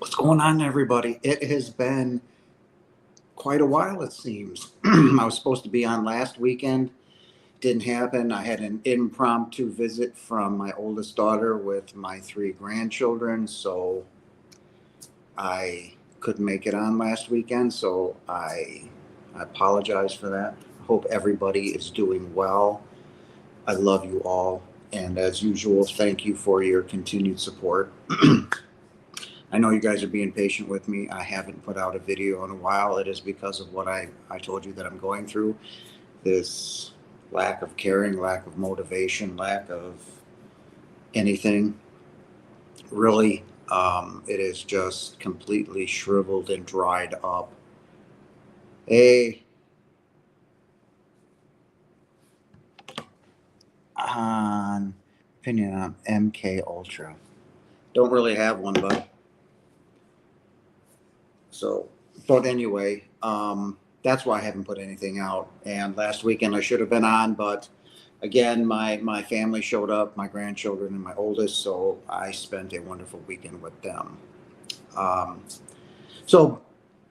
What's going on, everybody? It has been quite a while, it seems. I was supposed to be on last weekend. Didn't happen. I had an impromptu visit from my oldest daughter with my three grandchildren, so I couldn't make it on last weekend. So I apologize for that. I hope everybody is doing well. I love you all. And as usual, thank you for your continued support. I know you guys are being patient with me. I haven't put out a video in a while. It is because of what I told you that I'm going through. This lack of caring, lack of motivation, lack of anything. Really, it is just completely shriveled and dried up. A on opinion on MK Ultra. Don't really have one, but so, but anyway, that's why I haven't put anything out. And last weekend I should have been on, but again, my family showed up, my grandchildren and my oldest, so I spent a wonderful weekend with them. Um, so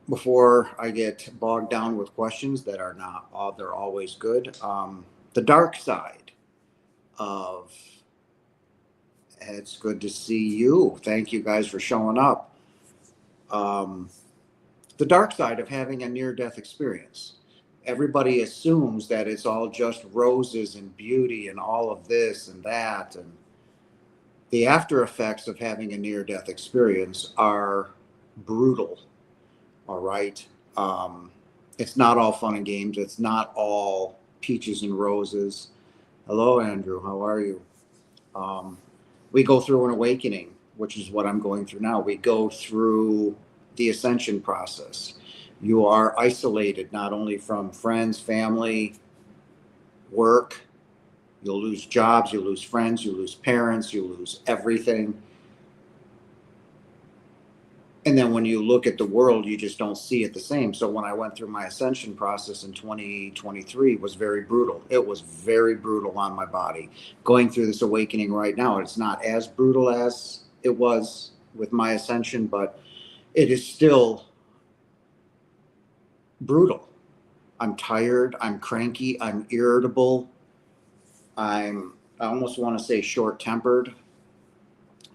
before I get bogged down with questions that are not all, they're always good. The dark side of it's good to see you. Thank you guys for showing up. Um, the dark side of having a near death experience. Everybody assumes that it's all just roses and beauty and all of this and that. And the after effects of having a near death experience are brutal. All right. Um, it's not all fun and games. It's not all peaches and roses. Hello, Andrew. How are you? Um, we go through an awakening, which is what I'm going through now. We go through the ascension process. You are isolated not only from friends, family, work. You'll lose jobs, you lose friends, you lose parents, you lose everything. And then when you look at the world, you just don't see it the same. So when I went through my ascension process in 2023, it was very brutal. It was very brutal on my body. Going through this awakening right now, it's not as brutal as it was with my ascension, but it is still brutal. I'm tired, I'm cranky, I'm irritable, I almost want to say short-tempered,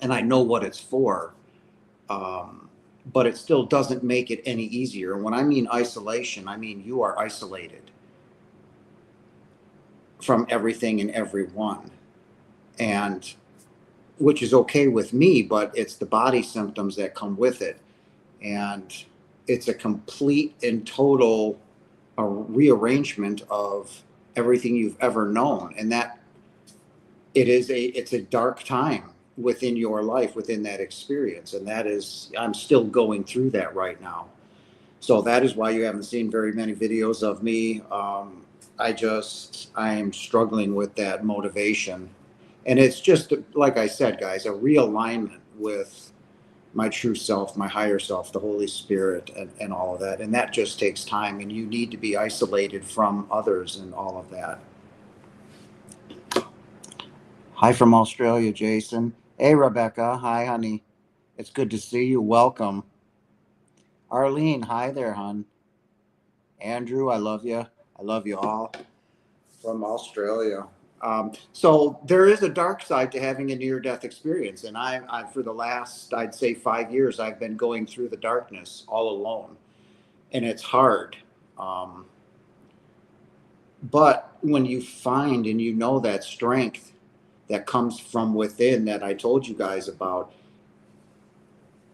and I know what it's for. But it still doesn't make it any easier. And when I mean isolation, I mean you are isolated from everything and everyone. And which is okay with me, but it's the body symptoms that come with it. And it's a complete and total rearrangement of everything you've ever known. And that it's a dark time within your life, within that experience. And that is, I'm still going through that right now. So that is why you haven't seen very many videos of me. I am struggling with that motivation. And it's just, like I said, guys, a realignment with my true self, my higher self, the Holy Spirit, and all of that. And that just takes time. And you need to be isolated from others and all of that. Hi from Australia, Jason. Hey, Rebecca. Hi, honey. It's good to see you. Welcome. Arlene, hi there, hon. Andrew, I love you. I love you all from Australia. So there is a dark side to having a near-death experience, and I for the last, I'd say, 5 years, I've been going through the darkness all alone, and it's hard. Um, but when you find and you know that strength that comes from within that I told you guys about,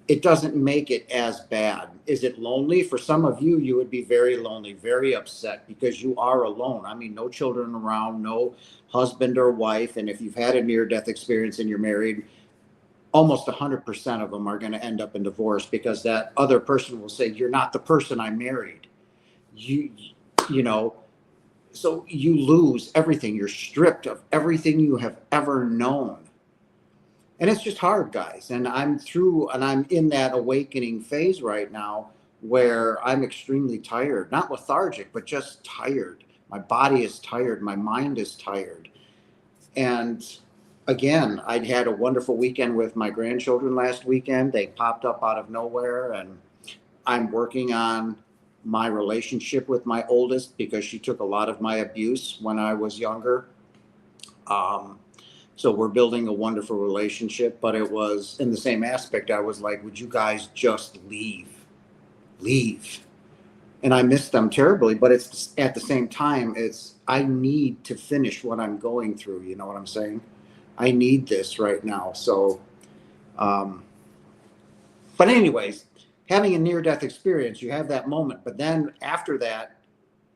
it doesn't make it as bad. Is it lonely? For some of you, you would be very lonely, very upset because you are alone. I mean, no children around, no husband or wife. And if you've had a near death experience and you're married, almost 100% of them are going to end up in divorce because that other person will say, "You're not the person I married." You, you know, so you lose everything. You're stripped of everything you have ever known. And it's just hard, guys. And I'm in that awakening phase right now where I'm extremely tired, not lethargic, but just tired. My body is tired. My mind is tired. And again, I'd had a wonderful weekend with my grandchildren last weekend. They popped up out of nowhere, and I'm working on my relationship with my oldest because she took a lot of my abuse when I was younger. Um, so we're building a wonderful relationship, but it was in the same aspect. I was like, would you guys just leave? Leave. And I miss them terribly, but it's at the same time, it's I need to finish what I'm going through. You know what I'm saying? I need this right now. So, um, but anyways, having a near-death experience, you have that moment, but then after that,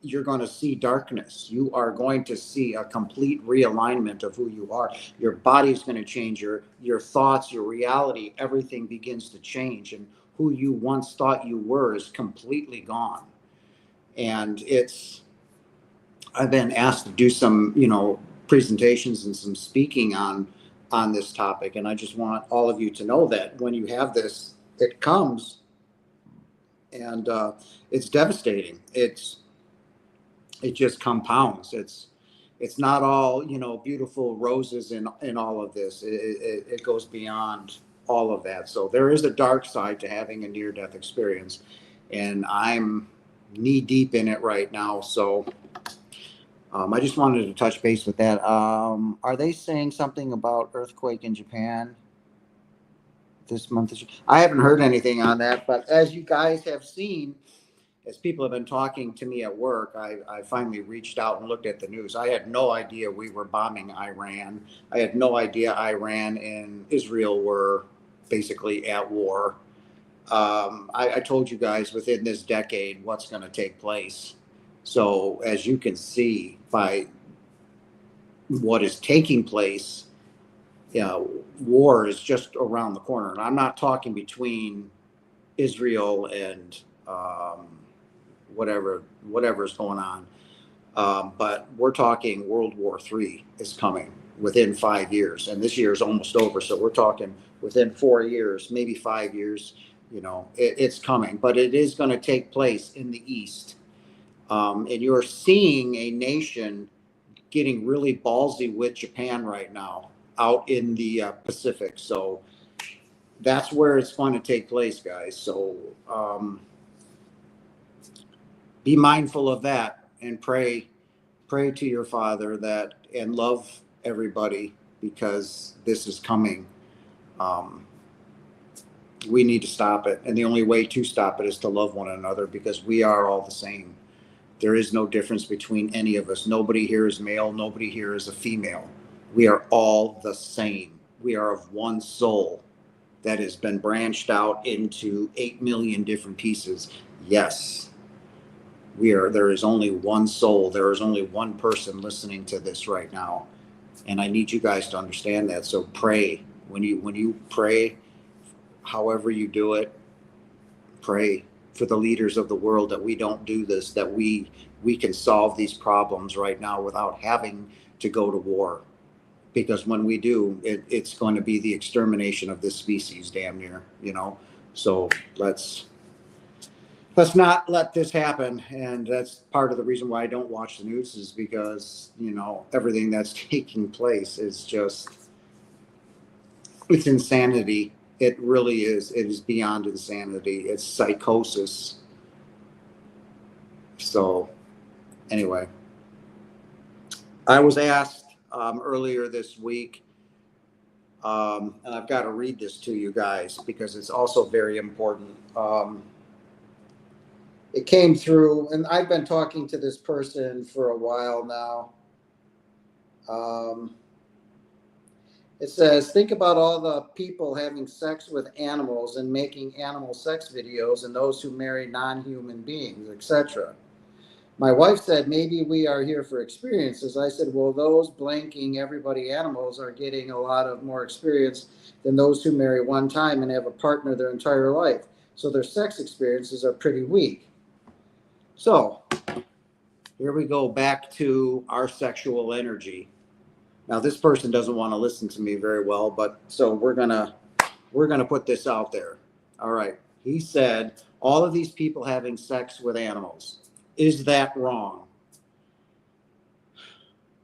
you're going to see darkness. You are going to see a complete realignment of who you are. Your body's going to change. Your thoughts, your reality, everything begins to change, and who you once thought you were is completely gone. And I've been asked to do some, presentations and some speaking on this topic, and I just want all of you to know that when you have this, it comes, and it's devastating. It just compounds. It's not all, beautiful roses in all of this. It goes beyond all of that. So there is a dark side to having a near-death experience, and I'm knee deep in it right now. So I just wanted to touch base with that. Are they saying something about earthquake in Japan this month? I haven't heard anything on that, but as you guys have seen, as people have been talking to me at work, I finally reached out and looked at the news. I had no idea we were bombing Iran. I had no idea Iran and Israel were basically at war. I told you guys within this decade what's going to take place. So as you can see by what is taking place, war is just around the corner. And I'm not talking between Israel and whatever's going on. But we're talking World War III is coming within 5 years, and this year is almost over. So we're talking within 4 years, maybe 5 years. It's coming, but it is going to take place in the East. And you're seeing a nation getting really ballsy with Japan right now out in the Pacific. So that's where it's going to take place, guys. So be mindful of that and pray to your Father that and love everybody, because this is coming. We need to stop it, and the only way to stop it is to love one another, because we are all the same. There is no difference between any of us. Nobody here is male, nobody here is a female. We are all the same. We are of one soul that has been branched out into 8 million different pieces. Yes, there is only one soul. There is only one person listening to this right now. And I need you guys to understand that. So pray. When you pray, however you do it, pray for the leaders of the world that we don't do this, that we can solve these problems right now without having to go to war. Because when we do, it's going to be the extermination of this species, damn near, So let's not let this happen. And that's part of the reason why I don't watch the news, is because, everything that's taking place is just, it's insanity. It really is. It is beyond insanity. It's psychosis. So anyway, I was asked earlier this week, and I've got to read this to you guys because it's also very important. It came through, and I've been talking to this person for a while now. It says, think about all the people having sex with animals and making animal sex videos, and those who marry non-human beings, etc. My wife said, maybe we are here for experiences. I said, well, those blanking everybody animals are getting a lot of more experience than those who marry one time and have a partner their entire life. So their sex experiences are pretty weak. So here we go back to our sexual energy. Now, this person doesn't want to listen to me very well, but so we're gonna put this out there. All right. He said, all of these people having sex with animals. Is that wrong?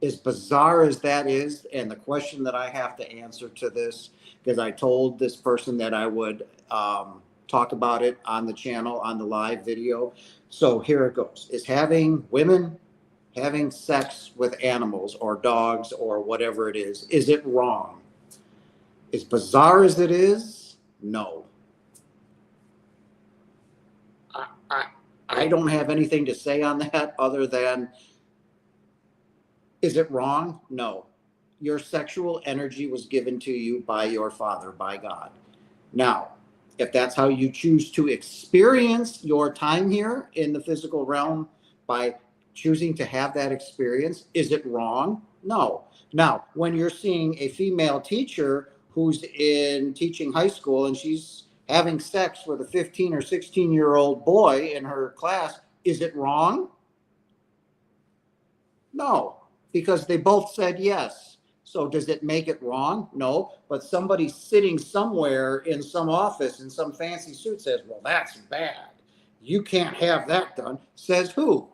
as bizarre as that is, and the question that I have to answer to this, because I told this person that I would talk about it on the channel, on the live video. So here it goes. Is having women having sex with animals or dogs or whatever it is it wrong? As bizarre as it is, no. I don't have anything to say on that other than, is it wrong? No. Your sexual energy was given to you by your Father, by God. Now, if that's how you choose to experience your time here in the physical realm, by choosing to have that experience, is it wrong? No. Now, when you're seeing a female teacher who's in teaching high school and she's having sex with a 15 or 16-year-old boy in her class, is it wrong? No, because they both said yes. So does it make it wrong? No, but somebody sitting somewhere in some office in some fancy suit says, well, that's bad. You can't have that done. Says who?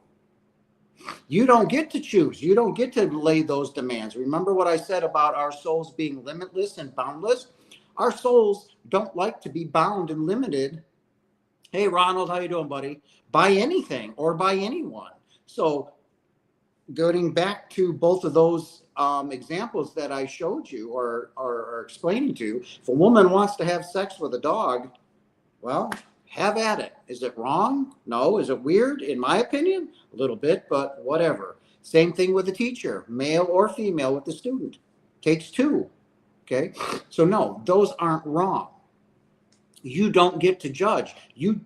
You don't get to choose. You don't get to lay those demands. Remember what I said about our souls being limitless and boundless? Our souls don't like to be bound and limited. Hey, Ronald, how you doing, buddy? By anything or by anyone. So going back to both of those examples that I showed you or explaining to you, if a woman wants to have sex with a dog, well, have at it. Is it wrong? No. Is it weird? In my opinion, a little bit, but whatever. Same thing with the teacher, male or female with the student. Takes two. Okay. So no, those aren't wrong. You don't get to judge. You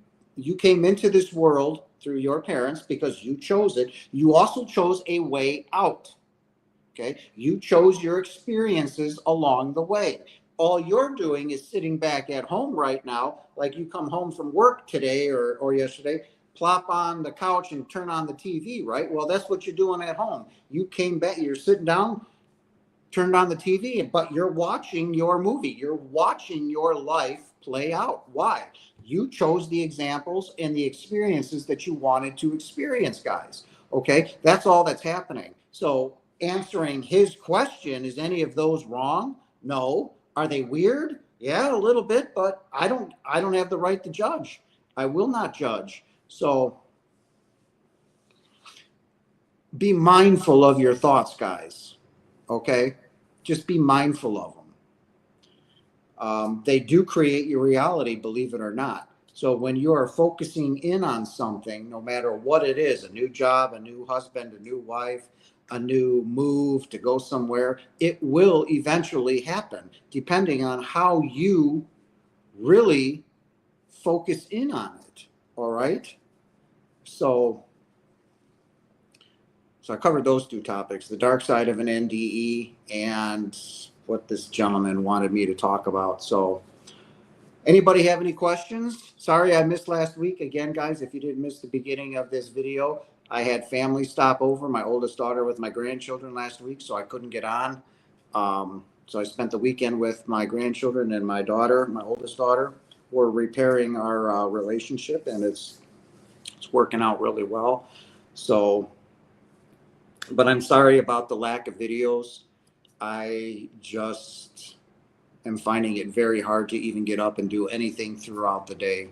came into this world through your parents because you chose it. You also chose a way out. Okay. You chose your experiences along the way. All you're doing is sitting back at home right now, like you come home from work today or yesterday, plop on the couch and turn on the TV, right? Well, that's what you're doing at home. You came back, you're sitting down, turned on the TV, but you're watching your movie. You're watching your life play out. Why? You chose the examples and the experiences that you wanted to experience, guys. Okay, that's all that's happening. So answering his question, is any of those wrong? No. Are they weird? Yeah, a little bit, but I don't have the right to judge. I will not judge. So be mindful of your thoughts, guys. Okay? Just be mindful of them. They do create your reality, believe it or not. So when you are focusing in on something, no matter what it is, a new job, a new husband, a new wife, a new move to go somewhere, it will eventually happen, depending on how you really focus in on it. All right? So I covered those two topics, the dark side of an NDE and what this gentleman wanted me to talk about. So anybody have any questions? Sorry I missed last week. Again, guys, if you didn't miss the beginning of this video, I had family stop over, my oldest daughter with my grandchildren last week, so I couldn't get on. So I spent the weekend with my grandchildren and my daughter, my oldest daughter. We're repairing our relationship, and it's working out really well. So, but I'm sorry about the lack of videos. I just am finding it very hard to even get up and do anything throughout the day.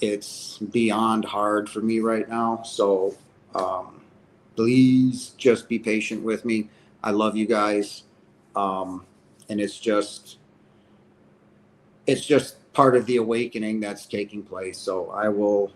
It's beyond hard for me right now. So please just be patient with me. I love you guys. And it's just part of the awakening that's taking place. So I will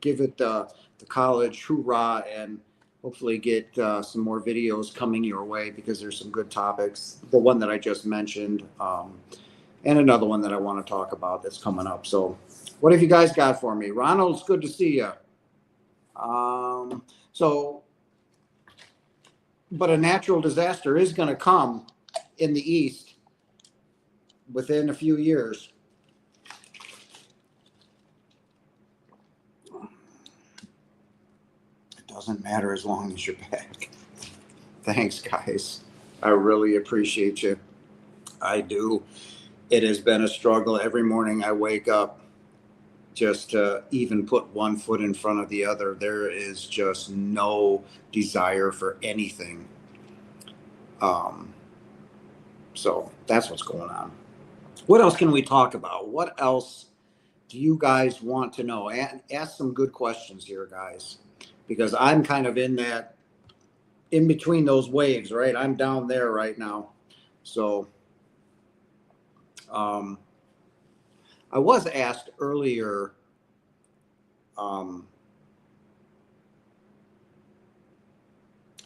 give it the college hoorah and hopefully get some more videos coming your way, because there's some good topics. The one that I just mentioned, and another one that I want to talk about that's coming up. So what have you guys got for me? Ronald, it's good to see you. But a natural disaster is going to come in the East within a few years. It doesn't matter as long as you're back. Thanks, guys. I really appreciate you. I do. It has been a struggle. Every morning I wake up just to even put one foot in front of the other. There is just no desire for anything. So that's what's going on. What else can we talk about? What else do you guys want to know? And ask some good questions here, guys, because I'm kind of in between those waves, right? I'm down there right now. So I was asked earlier,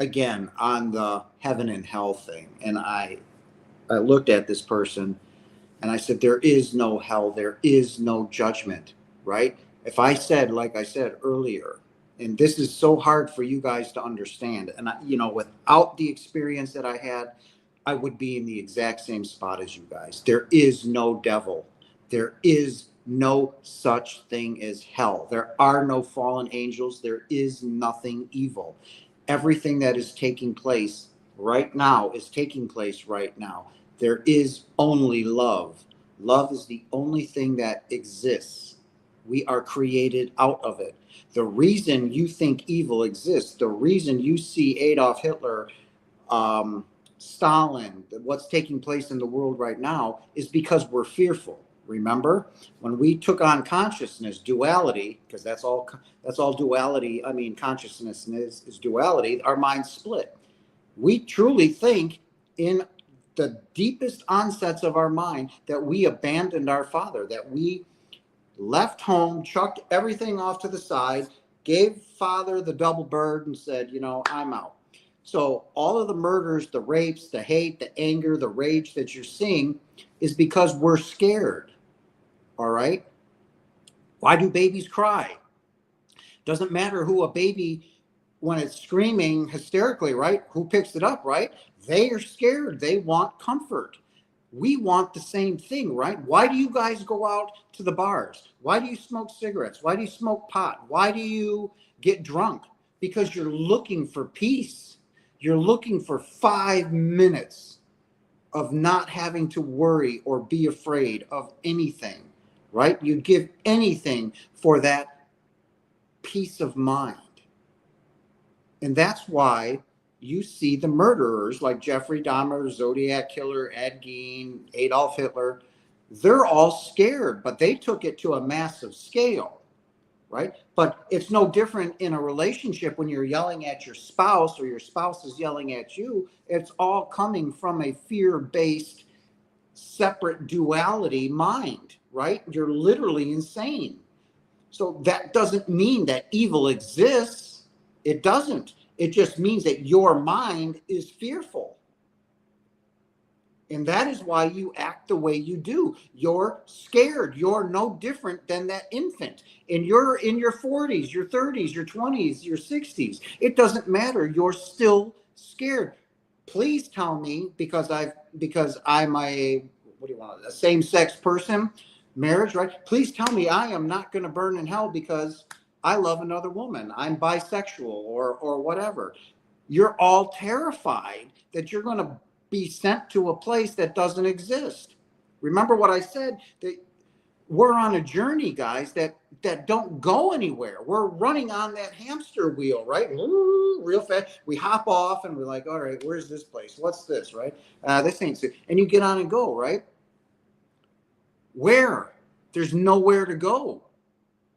again, on the heaven and hell thing. And I looked at this person and I said, there is no hell, there is no judgment, right? If I said, like I said earlier, and this is so hard for you guys to understand, and without the experience that I had, I would be in the exact same spot as you guys. There is no devil. There is no such thing as hell. There are no fallen angels. There is nothing evil. Everything that is taking place right now is taking place right now. There is only love. Love is the only thing that exists. We are created out of it. The reason you think evil exists, the reason you see Adolf Hitler, Stalin, what's taking place in the world right now, is because we're fearful. Remember, when we took on consciousness, duality, because that's all duality. I mean, consciousness is duality. Our minds split. We truly think in the deepest onsets of our mind that we abandoned our father, that we left home, chucked everything off to the side, gave father the double bird and said, I'm out. So all of the murders, the rapes, the hate, the anger, the rage that you're seeing is because we're scared. All right? Why do babies cry? Doesn't matter who a baby, when it's screaming hysterically, right? Who picks it up, right? They are scared. They want comfort. We want the same thing, right? Why do you guys go out to the bars? Why do you smoke cigarettes? Why do you smoke pot? Why do you get drunk? Because you're looking for peace. You're looking for 5 minutes of not having to worry or be afraid of anything, right? You'd give anything for that peace of mind. And that's why you see the murderers like Jeffrey Dahmer, Zodiac Killer, Ed Gein, Adolf Hitler. They're all scared, but they took it to a massive scale, right? But it's no different in a relationship when you're yelling at your spouse or your spouse is yelling at you. It's all coming from a fear-based, separate duality mind, right? You're literally insane. So that doesn't mean that evil exists. It doesn't. It just means that your mind is fearful. And that is why you act the way you do. You're scared. You're no different than that infant. And you're in your 40s, your 30s, your 20s, your 60s. It doesn't matter. You're still scared. Please tell me, because I'm a same-sex person, marriage, right? Please tell me I am not going to burn in hell because I love another woman. I'm bisexual or whatever. You're all terrified that you're going to be sent to a place that doesn't exist. Remember what I said, that we're on a journey, guys, that don't go anywhere. We're running on that hamster wheel, right? Ooh, real fast. We hop off and we're like, all right, where's this place? What's this, right? This ain't so. And you get on and go, right? Where? There's nowhere to go.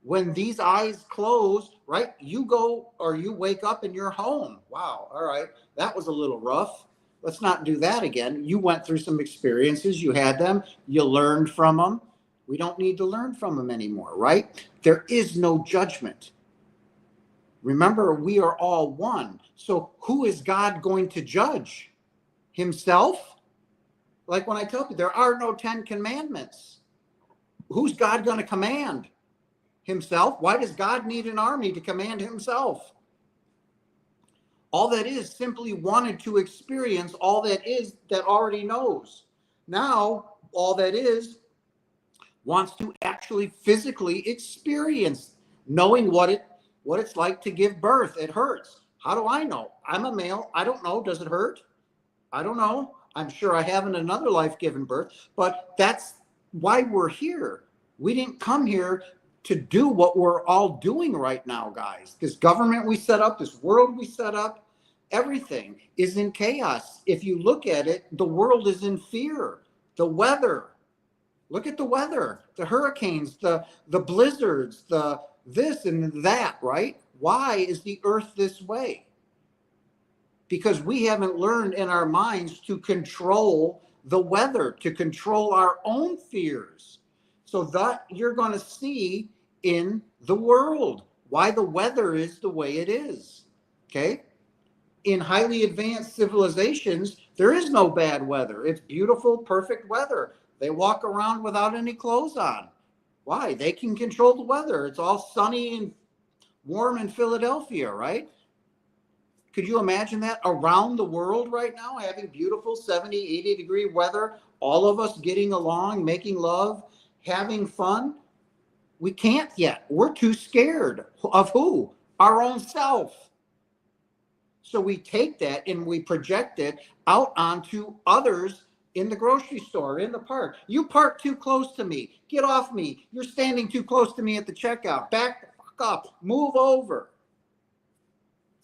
When these eyes close, right, you go or you wake up and you're home. Wow, all right, that was a little rough. Let's not do that again. You went through some experiences, you had them, you learned from them. We don't need to learn from them anymore, right? There is no judgment. Remember, we are all one. So who is God going to judge? Himself? Like when I tell you, there are no 10 commandments. Who's God going to command? Himself? Why does God need an army to command himself? All that is simply wanted to experience all that is that already knows. Now, all that is wants to actually physically experience knowing what it's like to give birth. It hurts. How do I know? I'm a male. I don't know. Does it hurt? I don't know. I'm sure I haven't in another life given birth, but that's why we're here. We didn't come here to do what we're all doing right now, guys. This government we set up, this world we set up, everything is in chaos. If you look at it, the world is in fear. The weather, look at the weather, the hurricanes, the blizzards, the this and that, right? Why is the earth this way? Because we haven't learned in our minds to control the weather, to control our own fears. So that you're going to see in the world why the weather is the way it is. Okay? In highly advanced civilizations, there is no bad weather. It's beautiful, perfect weather. They walk around without any clothes on. Why? They can control the weather. It's all sunny and warm in Philadelphia, right? Could you imagine that around the world right now, having beautiful 70, 80-degree weather, all of us getting along, making love, having fun? We can't yet. We're too scared of who? Our own self. So we take that and we project it out onto others in the grocery store, in the park. You park too close to me. Get off me. You're standing too close to me at the checkout. Back the fuck up. Move over.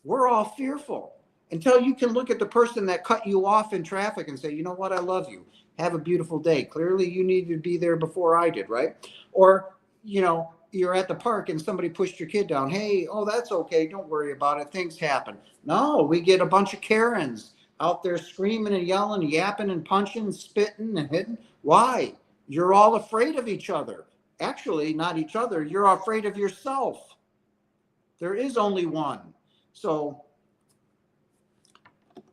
We're all fearful until you can look at the person that cut you off in traffic and say, you know what, I love you. Have a beautiful day. Clearly you needed to be there before I did, right? Or, you know, you're at the park and somebody pushed your kid down. Hey, oh, that's okay. Don't worry about it. Things happen. No, we get a bunch of Karens out there screaming and yelling, yapping and punching, spitting and hitting. Why? You're all afraid of each other. Actually, not each other. You're afraid of yourself. There is only one. So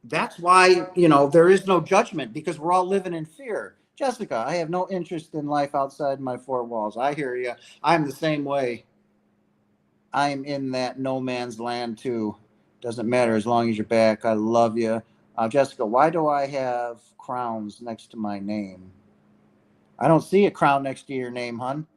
that's why, you know, there is no judgment, because we're all living in fear. Jessica, I have no interest in life outside my four walls. I hear you. I'm the same way. I'm in that no man's land too. Doesn't matter as long as you're back. I love you. Jessica, why do I have crowns next to my name? I don't see a crown next to your name, hon.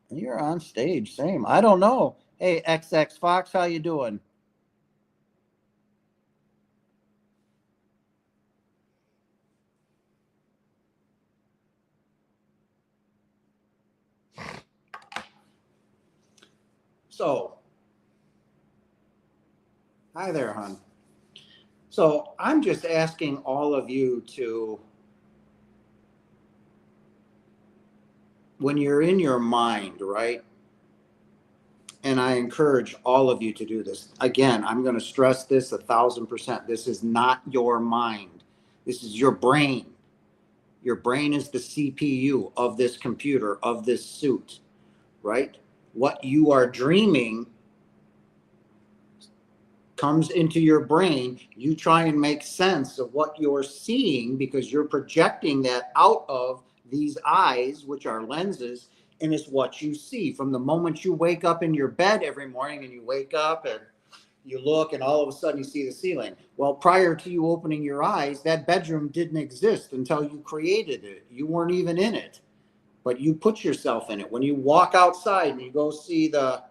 You're on stage. Same. I don't know. Hey, XX Fox, how you doing? So, hi there, hon. So I'm just asking all of you to, when you're in your mind, right? And I encourage all of you to do this. Again, I'm going to stress this 1,000%. This is not your mind. This is your brain. Your brain is the CPU of this computer, of this suit, right? What you are dreaming comes into your brain. You try and make sense of what you're seeing because you're projecting that out of these eyes, which are lenses, and it's what you see. From the moment you wake up in your bed every morning and you wake up and you look and all of a sudden you see the ceiling. Well, prior to you opening your eyes, that bedroom didn't exist until you created it. You weren't even in it, but you put yourself in it. When you walk outside and you go see the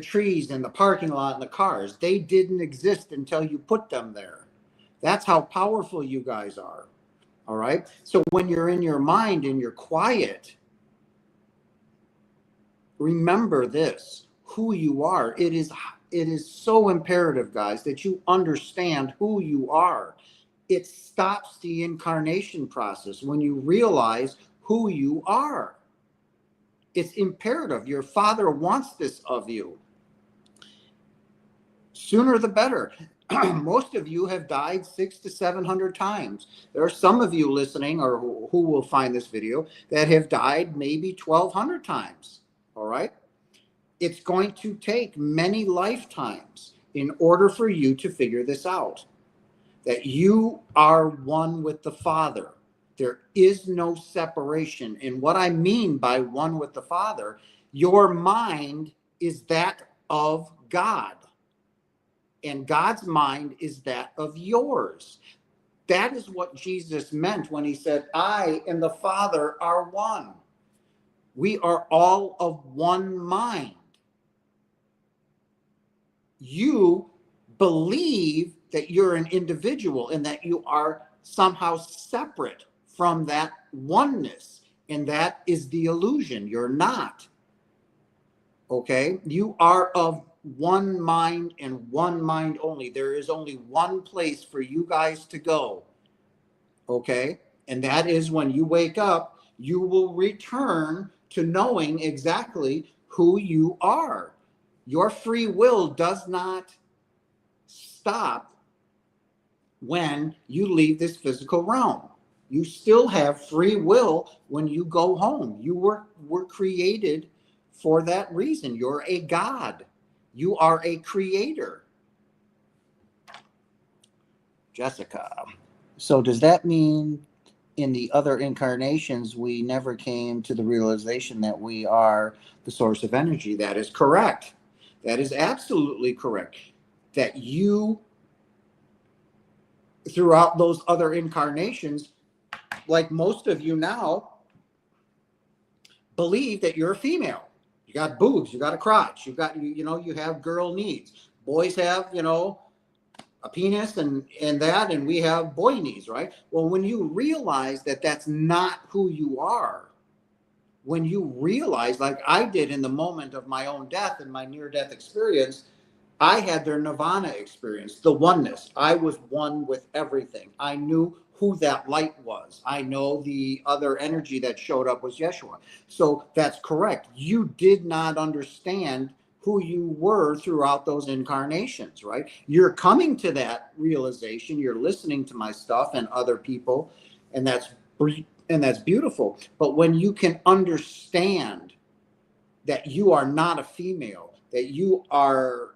trees and the parking lot and the cars, they didn't exist until you put them there. That's how powerful you guys are. All right. So when you're in your mind and you're quiet, remember this, who you are. It is so imperative, guys, that you understand who you are. It stops the incarnation process when you realize who you are. It's imperative. Your Father wants this of you. Sooner the better. Most of you have died 600 to 700 times. There are some of you listening or who will find this video that have died maybe 1,200 times. All right. It's going to take many lifetimes in order for you to figure this out, that you are one with the Father. There is no separation. And what I mean by one with the Father, your mind is that of God. And God's mind is that of yours. That is what Jesus meant when he said, I and the Father are one. We are all of one mind. You believe that you're an individual and that you are somehow separate from that oneness. And that is the illusion. You're not. Okay? You are of one mind and one mind only. There is only one place for you guys to go. Okay? And that is when you wake up, you will return to knowing exactly who you are. Your free will does not stop when you leave this physical realm. You still have free will when you go home. You were created for that reason. You're a God. You are a creator. Jessica. So does that mean in the other incarnations we never came to the realization that we are the source of energy? That is correct. That is absolutely correct. That you, throughout those other incarnations, like most of you now, believe that you're a female. You got boobs, you got a crotch, you have girl needs. Boys have, a penis and that, and we have boy needs, right? Well, when you realize that that's not who you are, when you realize, like I did in the moment of my own death and my near-death experience, I had their nirvana experience, the oneness. I was one with everything. I knew who that light was. I know the other energy that showed up was Yeshua. So that's correct. You did not understand who you were throughout those incarnations, right? You're coming to that realization. You're listening to my stuff and other people, and that's beautiful. But when you can understand that you are not a female, that you are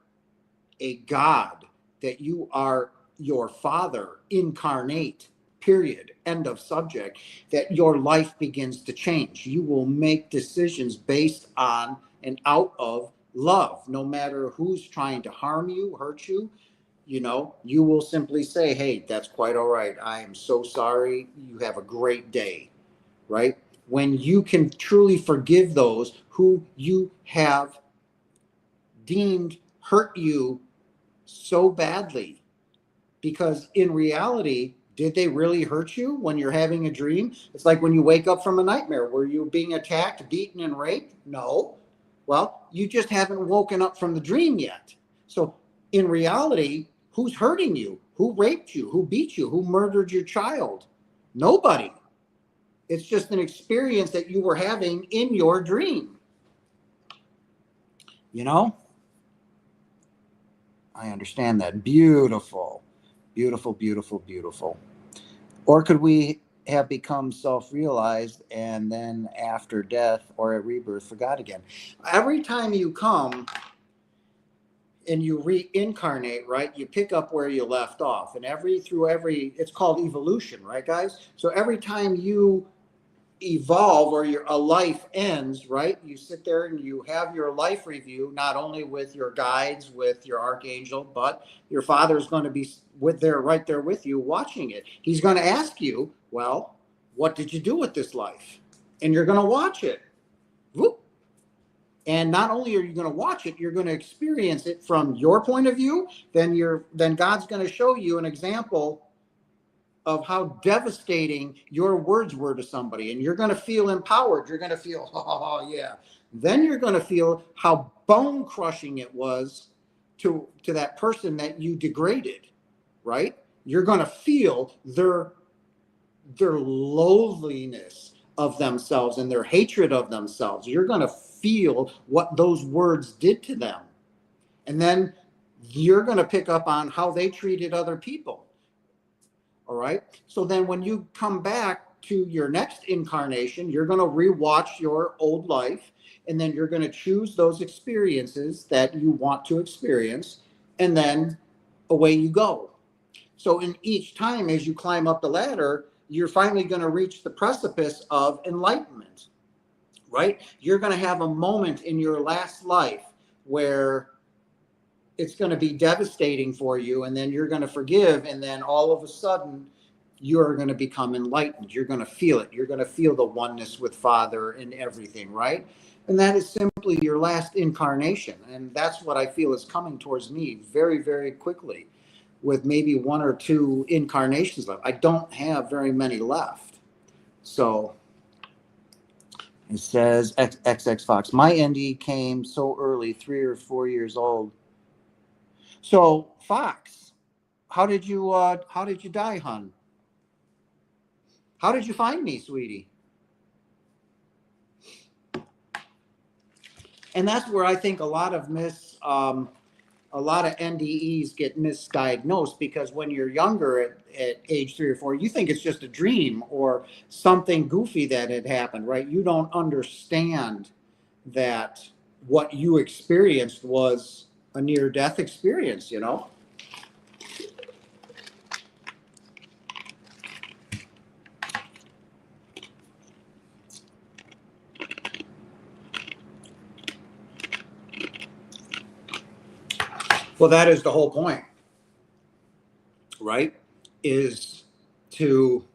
a God, that you are your Father incarnate, period, end of subject, that your life begins to change. You will make decisions based on and out of love, no matter who's trying to harm you, hurt you. You will simply say, hey, that's quite all right. I am so sorry. You have a great day, right? When you can truly forgive those who you have deemed hurt you so badly, because in reality, did they really hurt you when you're having a dream? It's like when you wake up from a nightmare. Were you being attacked, beaten, and raped? No. Well, you just haven't woken up from the dream yet. So in reality, who's hurting you? Who raped you? Who beat you? Who murdered your child? Nobody. It's just an experience that you were having in your dream. I understand that. Beautiful, beautiful, beautiful, beautiful. Or could we have become self-realized and then after death or at rebirth forgot again? Every time you come and you reincarnate, right, you pick up where you left off. And it's called evolution, right, guys? So every time you evolve or a life ends, right, you sit there and you have your life review, not only with your guides, with your archangel, but your father is going to be right there with you watching it. He's going to ask you, well, what did you do with this life? And you're going to watch it. Whoop. And not only are you going to watch it, you're going to experience it from your point of view. Then God's going to show you an example of how devastating your words were to somebody, and you're going to feel empowered. You're going to feel, oh yeah. Then you're going to feel how bone crushing it was to that person that you degraded, right? You're going to feel their loathliness of themselves and their hatred of themselves. You're going to feel what those words did to them. And then you're going to pick up on how they treated other people. All right. So then when you come back to your next incarnation, you're going to rewatch your old life, and then you're going to choose those experiences that you want to experience, and then away you go. So in each time as you climb up the ladder, you're finally going to reach the precipice of enlightenment, right? You're going to have a moment in your last life where it's going to be devastating for you, and then you're going to forgive, and then all of a sudden you're going to become enlightened. You're going to feel it. You're going to feel the oneness with Father and everything, right? And that is simply your last incarnation. And that's what I feel is coming towards me very, very quickly. with maybe one or two incarnations left. I don't have very many left. So it says XX Fox. My NDE came so early, 3 or 4 years old. So Fox, how did you die, hon? How did you find me, sweetie? And that's where I think a lot of NDEs get misdiagnosed, because when you're younger at age 3 or 4, you think it's just a dream or something goofy that had happened, right? You don't understand that what you experienced was a near-death experience, you know? Well, that is the whole point, right? Is to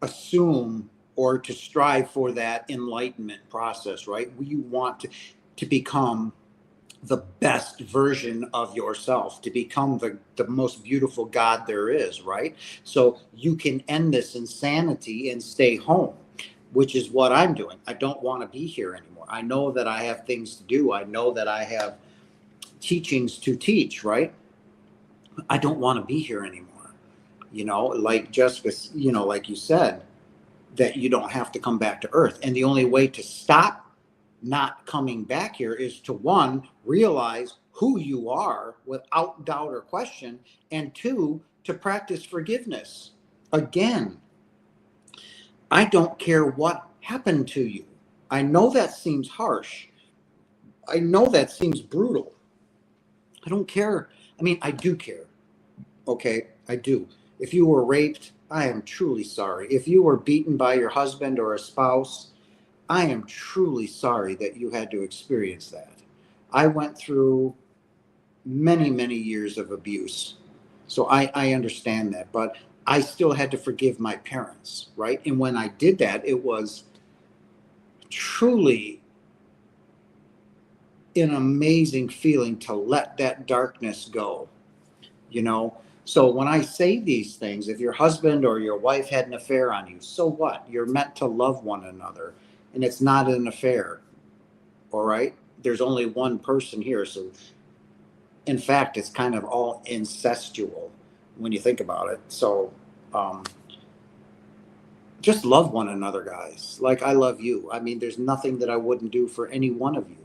assume or to strive for that enlightenment process, right? You want to become the best version of yourself, to become the most beautiful God there is, right? So you can end this insanity and stay home, which is what I'm doing. I don't want to be here anymore. I know that I have things to do. I know that I have teachings to teach, right? I don't want to be here anymore. You know, like Jessica, you know, like you said, that you don't have to come back to earth. And the only way to stop not coming back here is to, one, realize who you are without doubt or question, and two, to practice forgiveness. Again, I don't care what happened to you. I know that seems harsh. I know that seems brutal. I don't care. I mean, I do care. Okay, I do. If you were raped, I am truly sorry. If you were beaten by your husband or a spouse, I am truly sorry that you had to experience that. I went through many, many years of abuse. So I understand that, but I still had to forgive my parents, right? And when I did that, it was truly an amazing feeling to let that darkness go, you know? So when I say these things, if your husband or your wife had an affair on you, so what? You're meant to love one another, and it's not an affair, all right? There's only one person here. So in fact, it's kind of all incestual when you think about it. So just love one another, guys. Like I love you. I mean, there's nothing that I wouldn't do for any one of you.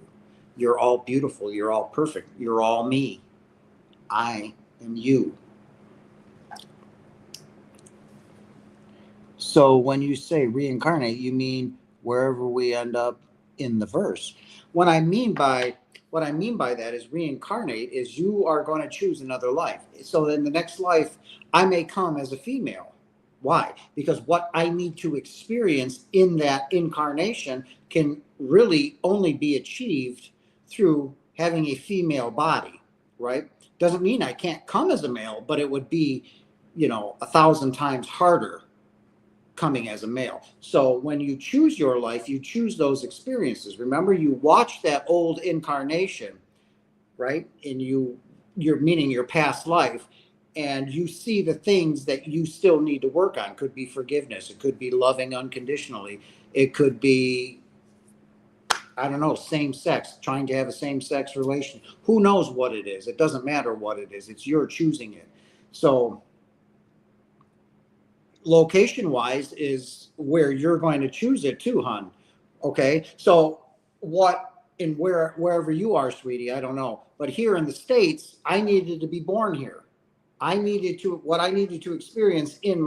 You're all beautiful. You're all perfect. You're all me. I am you. So when you say reincarnate, you mean wherever we end up in the verse. What I mean by that is reincarnate is you are going to choose another life. So in the next life, I may come as a female. Why? Because what I need to experience in that incarnation can really only be achieved through having a female body, right? Doesn't mean I can't come as a male, but it would be, 1,000 times harder coming as a male. So when you choose your life, you choose those experiences. Remember, you watch that old incarnation, right? And you're meaning your past life, and you see the things that you still need to work on. It could be forgiveness. It could be loving unconditionally. It could be, I don't know, same sex, trying to have a same sex relation. Who knows what it is? It doesn't matter what it is. It's your choosing it. So location wise is where you're going to choose it too, hon. Okay. So wherever you are, sweetie, I don't know. But here in the States, I needed to be born here. What I needed to experience in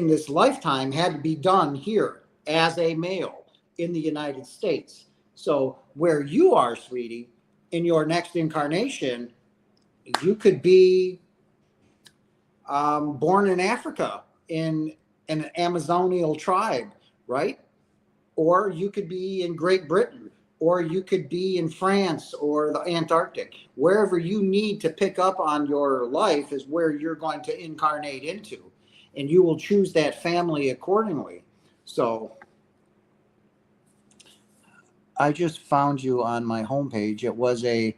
this lifetime had to be done here as a male in the United States. So where you are, sweetie, in your next incarnation, you could be born in Africa in an Amazonial tribe, right? Or you could be in Great Britain, or you could be in France or the Antarctic. Wherever you need to pick up on your life is where you're going to incarnate into, and you will choose that family accordingly. So I just found you on my homepage. It was a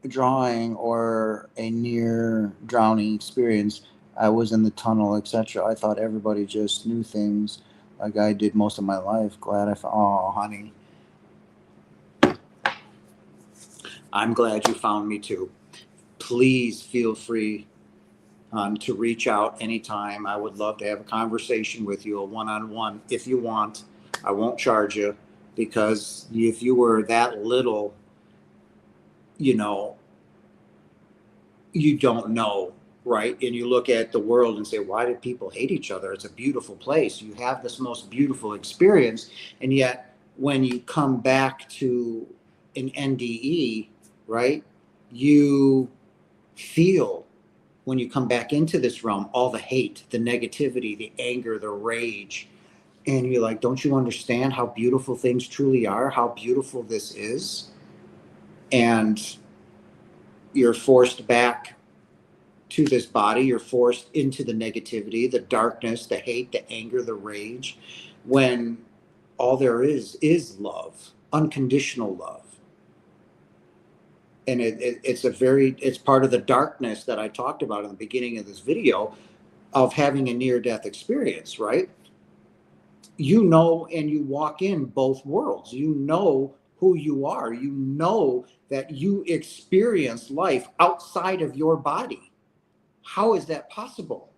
drawing or a near drowning experience, I was in the tunnel, etc. I thought everybody just knew things like I did most of my life. Glad I found, oh, honey, I'm glad you found me too. Please feel free to reach out anytime. I would love to have a conversation with you, a one-on-one, if you want. I won't charge you, because if you were that little, you know, you don't know, right? And you look at the world and say, why do people hate each other? It's a beautiful place. You have this most beautiful experience. And yet, when you come back to an NDE, right, you feel, when you come back into this realm, all the hate, the negativity, the anger, the rage. And you're like, don't you understand how beautiful things truly are? How beautiful this is? And you're forced back to this body. You're forced into the negativity, the darkness, the hate, the anger, the rage, when all there is love, unconditional love. And it's part of the darkness that I talked about in the beginning of this video, of having a near-death experience, right? You know, and you walk in both worlds. You know who you are. You know that you experience life outside of your body. How is that possible?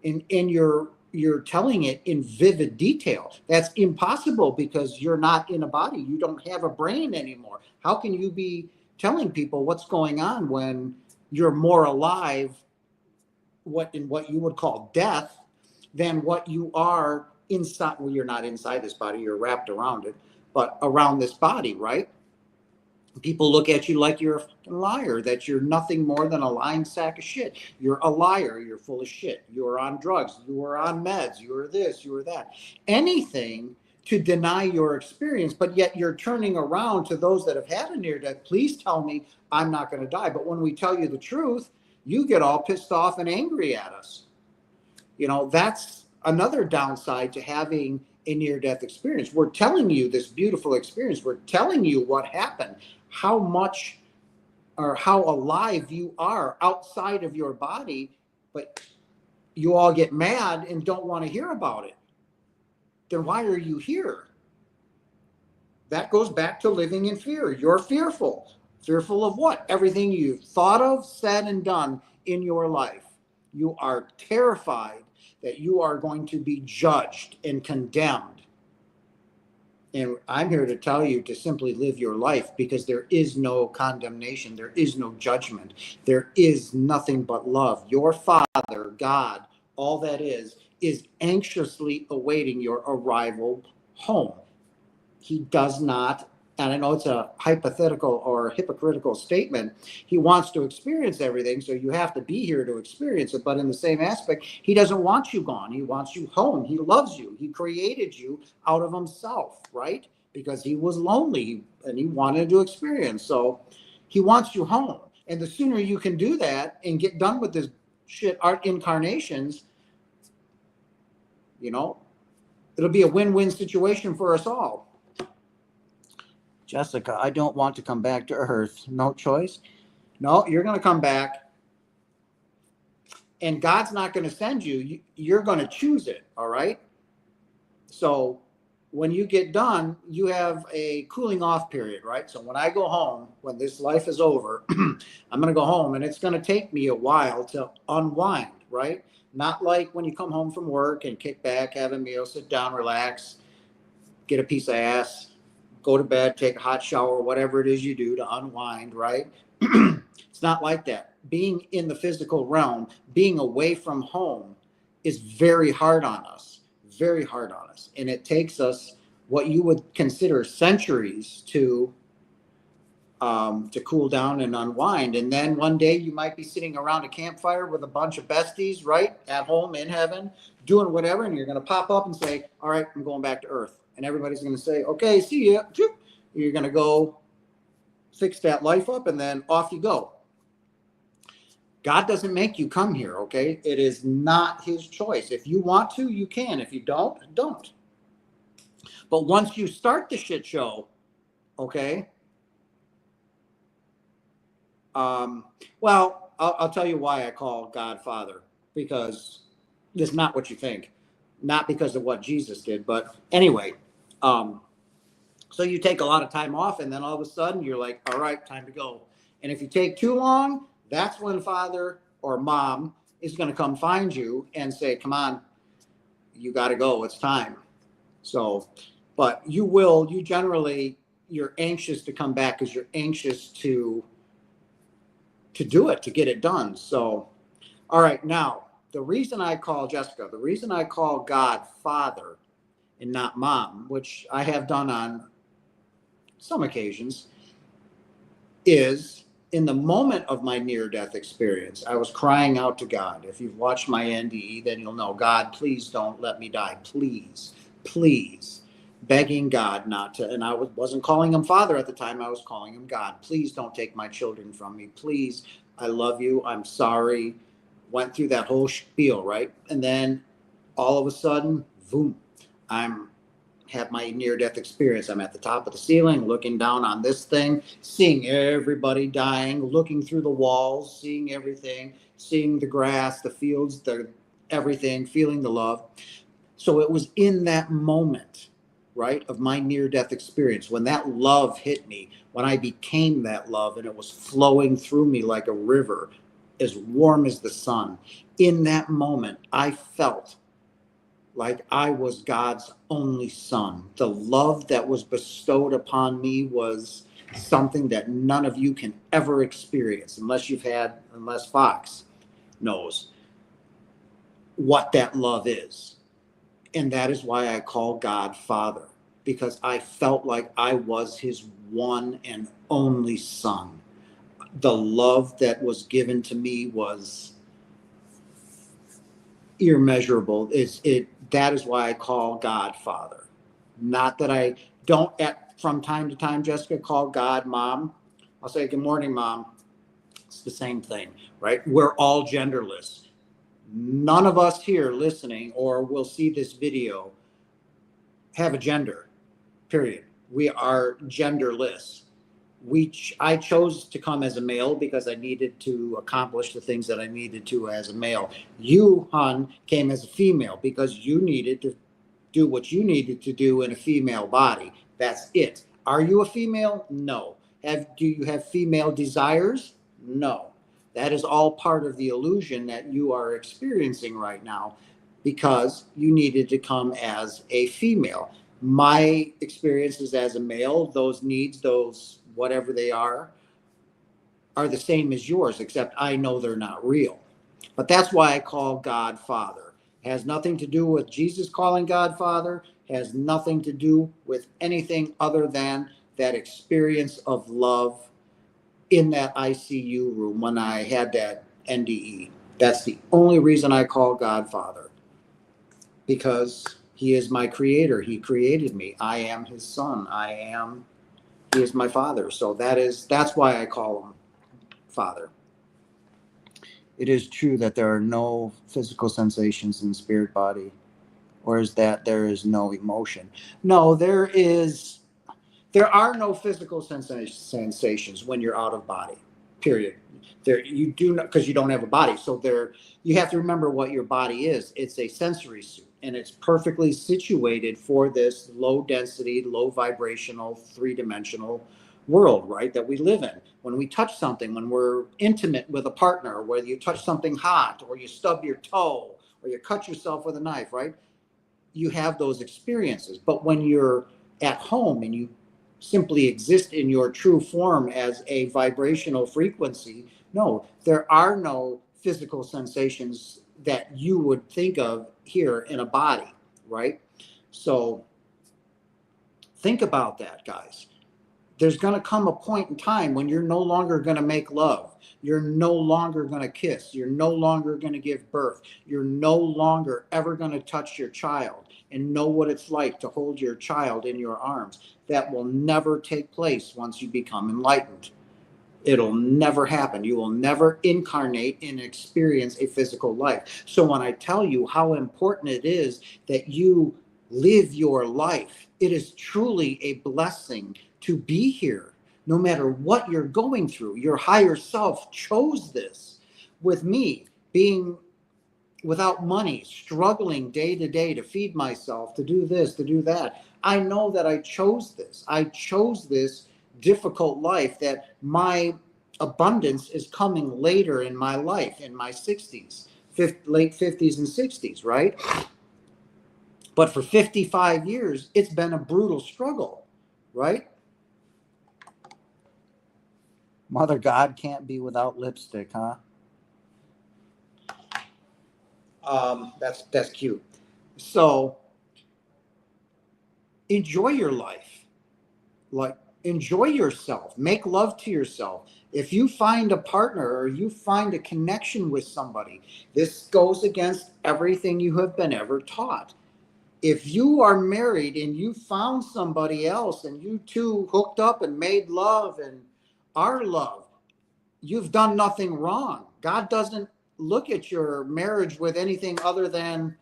And you're telling it in vivid detail. That's impossible, because you're not in a body. You don't have a brain anymore. How can you be telling people what's going on when you're more alive, what you would call death, than what you are inside? Well, you're not inside this body, you're wrapped around it, but around this body, right? People look at you like you're a fucking liar, that you're nothing more than a lying sack of shit. You're a liar, you're full of shit, you're on drugs, you are on meds, you are this, you are that. Anything to deny your experience, but yet you're turning around to those that have had a near death. Please tell me I'm not going to die. But when we tell you the truth, you get all pissed off and angry at us. You know, that's another downside to having a near-death experience. We're telling you this beautiful experience. We're telling you what happened, how much or how alive you are outside of your body, but you all get mad and don't want to hear about it. Then why are you here? That goes back to living in fear. You're fearful. Fearful of what? Everything you've thought of, said, and done in your life. You are terrified that you are going to be judged and condemned. And I'm here to tell you to simply live your life, because there is no condemnation. There is no judgment. There is nothing but love. Your Father, God, all that is anxiously awaiting your arrival home. He does not, and I know it's a hypothetical or hypocritical statement, he wants to experience everything, so you have to be here to experience it. But in the same aspect, he doesn't want you gone. He wants you home. He loves you. He created you out of himself, right? Because he was lonely and he wanted to experience. So he wants you home. And the sooner you can do that and get done with this shit, art incarnations, you know, it'll be a win-win situation for us all. Jessica, I don't want to come back to Earth. No choice. No, you're going to come back. And God's not going to send you. You're going to choose it. All right. So when you get done, you have a cooling off period, right? So when I go home, when this life is over, I'm going to go home, and it's going to take me a while to unwind, right? Not like when you come home from work and kick back, have a meal, sit down, relax, get a piece of ass, go to bed, take a hot shower, whatever it is you do to unwind, right? It's not like that. Being in the physical realm, being away from home, is very hard on us, very hard on us. And it takes us what you would consider centuries to cool down and unwind. And then one day you might be sitting around a campfire with a bunch of besties, right? At home, in heaven, doing whatever. And you're going to pop up and say, all right, I'm going back to Earth. And everybody's going to say, okay, see ya. You're going to go fix that life up, and then off you go. God doesn't make you come here, okay? It is not his choice. If you want to, you can. If you don't, don't. But once you start the shit show, okay, Well, I'll tell you why I call God Father, because it's not what you think, not because of what Jesus did, but anyway. Um, so you take a lot of time off, and then all of a sudden you're like, all right, time to go. And if you take too long, that's when father or mom is going to come find you and say, come on, you got to go. It's time. So, but you generally, you're anxious to come back because you're anxious to do it, to get it done. So, all right, now the reason I call Jessica, the reason I call God Father and not Mom, which I have done on some occasions, is in the moment of my near-death experience, I was crying out to God. If you've watched my NDE, then you'll know, God, please don't let me die. Please, please. Begging God not to, and I wasn't calling him Father at the time. I was calling him God. Please don't take my children from me. Please, I love you. I'm sorry. Went through that whole spiel, right? And then all of a sudden, boom, I'm have my near-death experience. I'm at the top of the ceiling, looking down on this thing, seeing everybody dying, looking through the walls, seeing everything, seeing the grass, the fields, the everything, feeling the love. So it was in that moment, right, of my near-death experience, when that love hit me, when I became that love, and it was flowing through me like a river, as warm as the sun. In that moment, I felt like I was God's only son. The love that was bestowed upon me was something that none of you can ever experience unless Fox knows what that love is. And that is why I call God Father, because I felt like I was his one and only son. The love that was given to me was immeasurable. That is why I call God Father. Not that I don't from time to time, Jessica, call God Mom. I'll say, good morning, Mom. It's the same thing, right? We're all genderless. None of us here listening or will see this video have a gender, period. We are genderless. I chose to come as a male because I needed to accomplish the things that I needed to as a male. You, hon, came as a female because you needed to do what you needed to do in a female body. That's it. Are you a female? No. Do you have female desires? No. That is all part of the illusion that you are experiencing right now because you needed to come as a female. My experiences as a male, those needs, those whatever they are the same as yours, except I know they're not real. But that's why I call God Father. It has nothing to do with Jesus calling God Father, it has nothing to do with anything other than that experience of love in that ICU room when I had that NDE. That's the only reason I call God Father, because he is my creator. He created me. I am his son. He is my father. So that's why I call him Father. It is true that there are no physical sensations in the spirit body, or is that there is no emotion? No, there are no physical sensations when you're out of body. Period. There you do not, because you don't have a body. So you have to remember what your body is. It's a sensory suit, and it's perfectly situated for this low density, low vibrational, three-dimensional world, right, that we live in. When we touch something, when we're intimate with a partner, whether you touch something hot or you stub your toe or you cut yourself with a knife, right? You have those experiences. But when you're at home and you simply exist in your true form as a vibrational frequency, no, there are no physical sensations that you would think of here in a body, right? So think about that, guys. There's going to come a point in time when you're no longer going to make love. You're no longer going to kiss. You're no longer going to give birth. You're no longer ever going to touch your child and know what it's like to hold your child in your arms. That will never take place once you become enlightened. It'll never happen. You will never incarnate and experience a physical life. So when I tell you how important it is that you live your life, it is truly a blessing to be here, No matter what you're going through, your higher self chose this. With me being without money, struggling day to day to feed myself, to do this, to do that, I know that I chose this. I chose this difficult life, that my abundance is coming later in my life, in my 60s, late 50s and 60s, right? But for 55 years, it's been a brutal struggle, right? Mother God can't be without lipstick, huh? That's cute. So enjoy your life. Like, enjoy yourself. Make love to yourself. If you find a partner or you find a connection with somebody, this goes against everything you have been ever taught. If you are married and you found somebody else and you two hooked up and made love and are loved, you've done nothing wrong. God doesn't look at your marriage with anything other than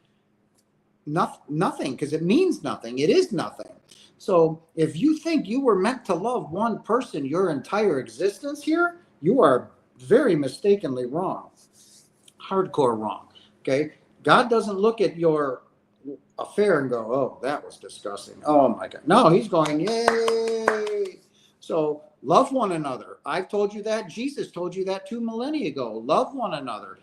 nothing, because it means nothing. It is nothing. So if you think you were meant to love one person your entire existence here, you are very mistakenly wrong. Hardcore wrong. Okay? God doesn't look at your affair and go, oh, that was disgusting. Oh my God. No, he's going, yay. So love one another. I've told you that. Jesus told you that 2 millennia ago. Love one another.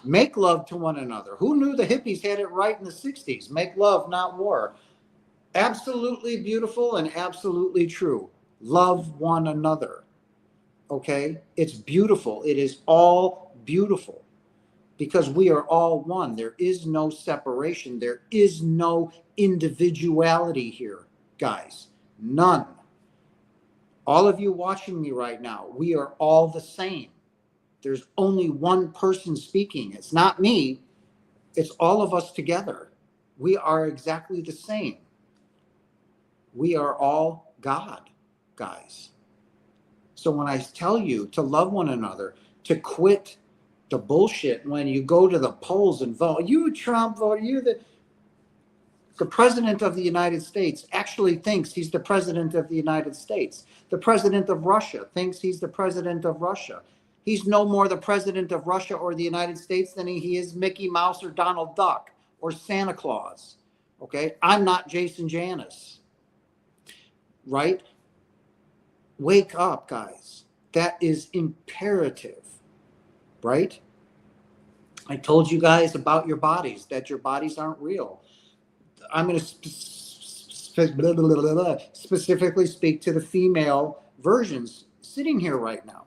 Make love to one another. Who knew the hippies had it right in the 60s? Make love, not war. Absolutely beautiful and absolutely true. Love one another. Okay? It's beautiful. It is all beautiful because we are all one. There is no separation. There is no individuality here, guys. None. All of you watching me right now, we are all the same. There's only one person speaking. It's not me. It's all of us together. We are exactly the same. We are all God, guys. So when I tell you to love one another, to quit the bullshit when you go to the polls and vote, you Trump vote, you the president of the United States actually thinks he's the president of the United States. The president of Russia thinks he's the president of Russia. He's no more the president of Russia or the United States than he is Mickey Mouse or Donald Duck or Santa Claus. Okay? I'm not Jason Janis. Right? Wake up, guys. That is imperative. Right? I told you guys about your bodies, that your bodies aren't real. I'm going to specifically speak to the female versions sitting here right now.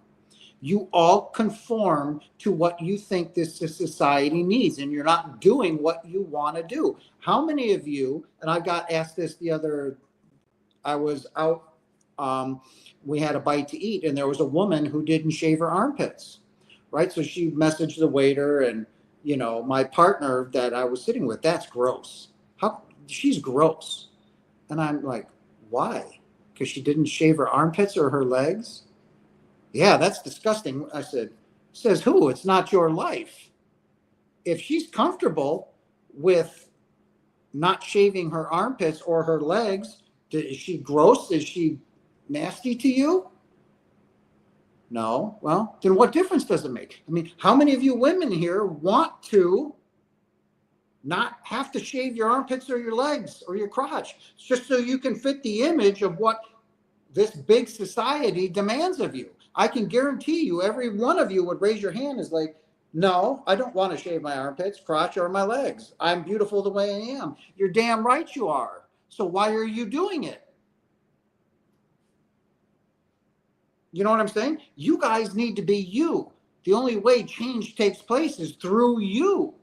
You all conform to what you think this society needs, and you're not doing what you want to do. How many of you, and I got asked this I was out, we had a bite to eat, and there was a woman who didn't shave her armpits, right? So she messaged the waiter and, my partner that I was sitting with, that's gross. She's gross. And I'm like, why? Because she didn't shave her armpits or her legs? Yeah, that's disgusting. I said, says who? It's not your life. If she's comfortable with not shaving her armpits or her legs, is she gross? Is she nasty to you? No. Well, then what difference does it make? I mean, how many of you women here want to not have to shave your armpits or your legs or your crotch just so you can fit the image of what this big society demands of you? I can guarantee you every one of you would raise your hand is like, no, I don't want to shave my armpits, crotch, or my legs. I'm beautiful the way I am. You're damn right you are. So why are you doing it? You know what I'm saying? You guys need to be you. The only way change takes place is through you,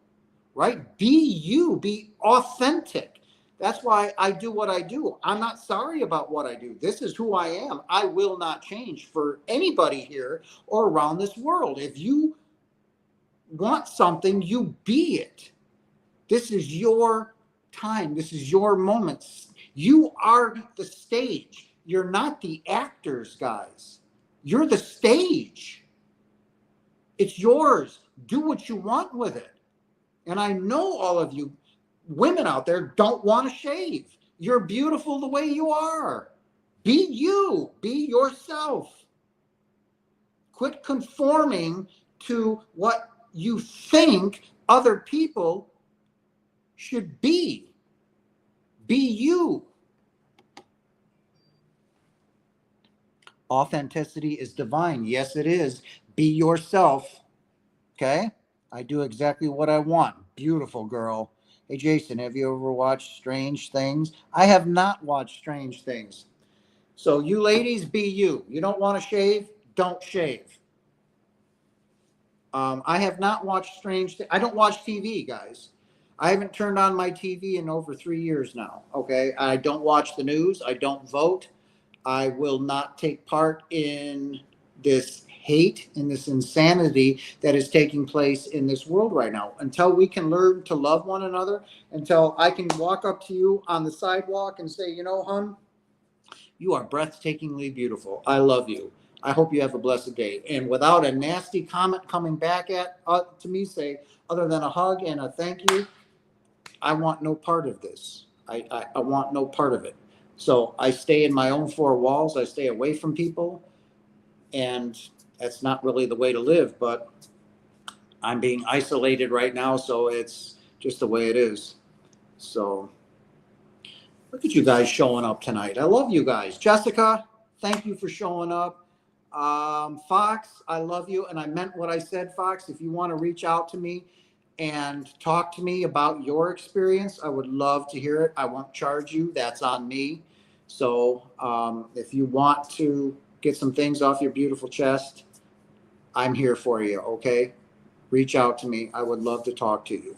right? Be you, be authentic. That's why I do what I do. I'm not sorry about what I do. This is who I am. I will not change for anybody here or around this world. If you want something, you be it. This is your time. This is your moments. You are the stage. You're not the actors, guys. You're the stage. It's yours. Do what you want with it. And I know all of you women out there don't want to shave. You're beautiful the way you are. Be you. Be yourself. Quit conforming to what you think other people should be. Be you. Authenticity is divine. Yes, it is. Be yourself. Okay? I do exactly what I want. Beautiful girl. Hey, Jason, have you ever watched Strange Things? I have not watched Strange Things. So, you ladies, be you. You don't want to shave? Don't shave. I have not watched Strange Things. I don't watch TV, guys. I haven't turned on my TV in over 3 years now. Okay? I don't watch the news. I don't vote. I will not take part in this hate and this insanity that is taking place in this world right now. Until we can learn to love one another, until I can walk up to you on the sidewalk and say, you know, hon, you are breathtakingly beautiful. I love you. I hope you have a blessed day. And without a nasty comment coming back to me, say, other than a hug and a thank you, I want no part of this. I want no part of it. So I stay in my own four walls. I stay away from people. And that's not really the way to live. But I'm being isolated right now. So it's just the way it is. So look at you guys showing up tonight. I love you guys. Jessica, thank you for showing up. Fox, I love you. And I meant what I said, Fox. If you want to reach out to me and talk to me about your experience, I would love to hear it. I won't charge you. That's on me. So if you want to get some things off your beautiful chest, I'm here for you, okay? Reach out to me. I would love to talk to you.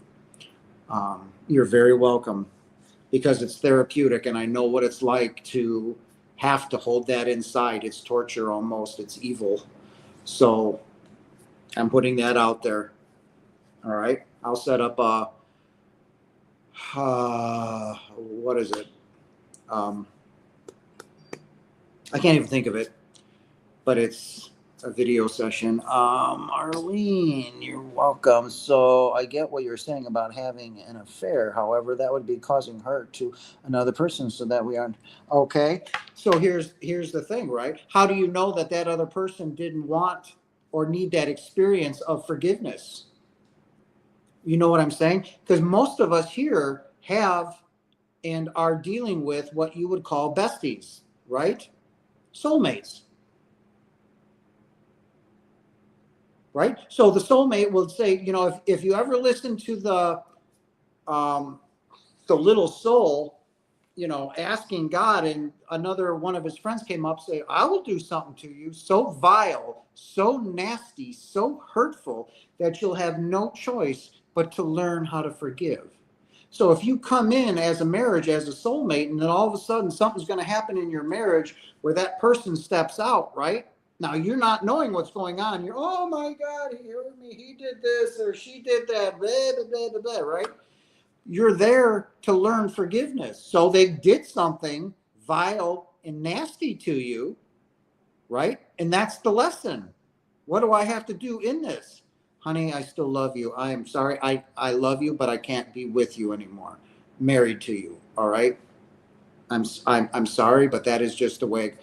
You're very welcome, because it's therapeutic, and I know what it's like to have to hold that inside. It's torture almost. It's evil. So I'm putting that out there. All right. I'll set up what is it? I can't even think of it, but it's a video session. Arlene, you're welcome. So I get what you're saying about having an affair. However, that would be causing hurt to another person, so that we aren't okay. So here's the thing, right? How do you know that that other person didn't want or need that experience of forgiveness? You know what I'm saying? Because most of us here have and are dealing with what you would call besties, right? Soulmates. Right? So the soulmate will say, you know, if you ever listen to the little soul, you know, asking God, and another one of his friends came up, say, I will do something to you so vile, so nasty, so hurtful that you'll have no choice but to learn how to forgive. So if you come in as a marriage, as a soulmate, and then all of a sudden something's going to happen in your marriage where that person steps out, right? Now you're not knowing what's going on. You're, oh my God, he hurt me. He did this or she did that, blah, blah, blah, blah, right? You're there to learn forgiveness. So they did something vile and nasty to you, right? And that's the lesson. What do I have to do in this? Honey, I still love you. I am sorry. I love you, but I can't be with you anymore. Married to you, all right? I'm sorry, but that is just the way.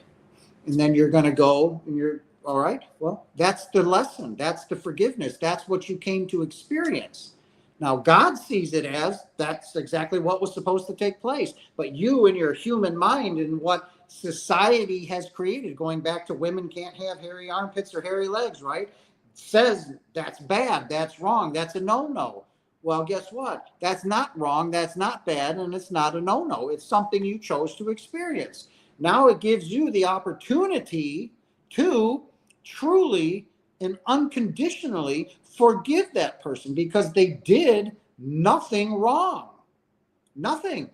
And then you're going to go and you're, all right, well, that's the lesson. That's the forgiveness. That's what you came to experience. Now, God sees it as that's exactly what was supposed to take place. But you and your human mind and what society has created, going back to women can't have hairy armpits or hairy legs, right? Says that's bad, that's wrong, that's a no-no. Well, guess what? That's not wrong, that's not bad, and it's not a no-no. It's something you chose to experience. Now it gives you the opportunity to truly and unconditionally forgive that person because they did nothing wrong. Nothing.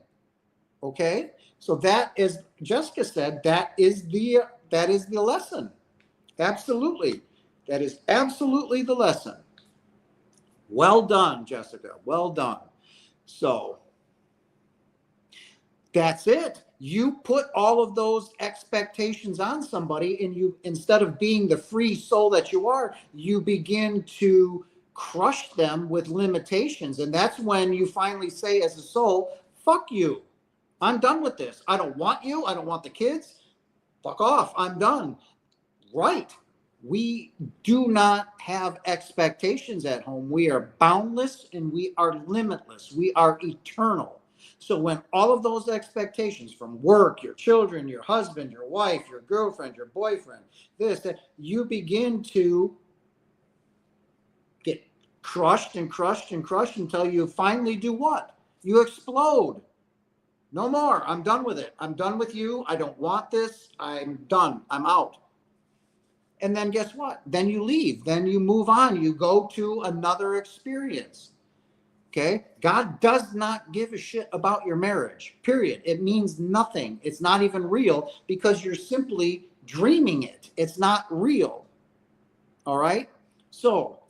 Okay? So that is, Jessica said, that is the lesson. Absolutely. That is absolutely the lesson. Well done, Jessica. Well done. So that's it. You put all of those expectations on somebody, and you, instead of being the free soul that you are, you begin to crush them with limitations. And that's when you finally say as a soul, fuck you. I'm done with this. I don't want you. I don't want the kids. Fuck off. I'm done. Right. We do not have expectations at home. We are boundless and we are limitless. We are eternal. So when all of those expectations from work, your children, your husband, your wife, your girlfriend, your boyfriend, this, that, you begin to get crushed and crushed and crushed until you finally do what? You explode. No more. I'm done with it. I'm done with you. I don't want this. I'm done. I'm out. And then guess what? Then you leave. Then you move on. You go to another experience. Okay? God does not give a shit about your marriage, period. It means nothing. It's not even real because you're simply dreaming it. It's not real. All right? So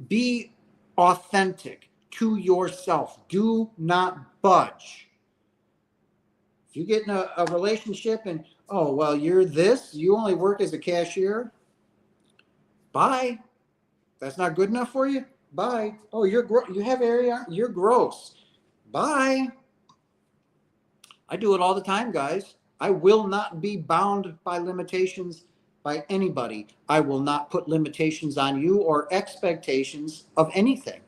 be authentic to yourself. Do not budge. If you get in a relationship and, oh, well, you're this, you only work as a cashier, bye. That's not good enough for you? Bye. Oh, you have area? You're gross. Bye. I do it all the time, guys. I will not be bound by limitations by anybody. I will not put limitations on you or expectations of anything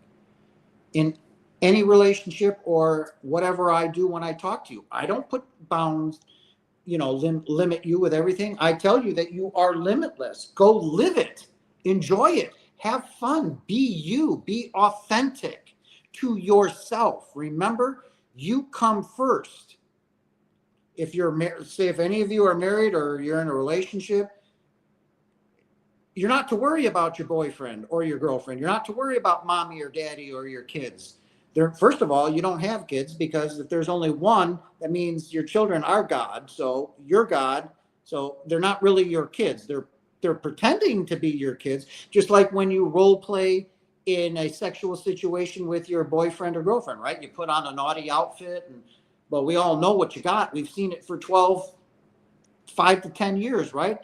in any relationship or whatever I do when I talk to you. I don't put bounds, limit you with everything. I tell you that you are limitless. Go live it. Enjoy it. Have fun. Be you. Be authentic to yourself. Remember, you come first. If you're say if any of you are married or you're in a relationship, you're not to worry about your boyfriend or your girlfriend. You're not to worry about mommy or daddy or your kids. First of all, you don't have kids because if there's only one, that means your children are God. So you're God. So they're not really your kids. They're pretending to be your kids. Just like when you role play in a sexual situation with your boyfriend or girlfriend, right? You put on a naughty outfit, but we all know what you got. We've seen it for 5 to 10 years, right?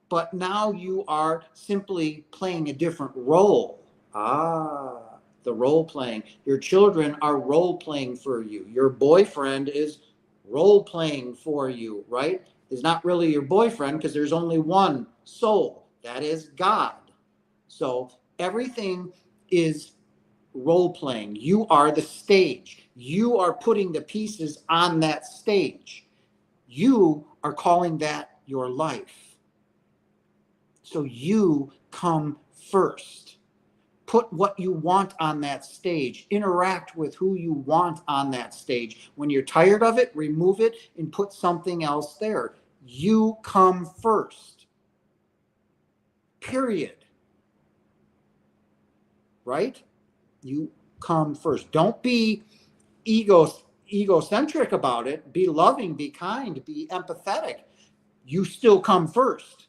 But now you are simply playing a different role. The role playing. Your children are role playing for you. Your boyfriend is role playing for you, right? Is not really your boyfriend because there's only one soul. That is God. So everything is role playing. You are the stage. You are putting the pieces on that stage. You are calling that your life. So you come first. Put what you want on that stage. Interact with who you want on that stage. When you're tired of it, remove it and put something else there. You come first. Period. Right? You come first. Don't be egocentric about it. Be loving, be kind, be empathetic. You still come first.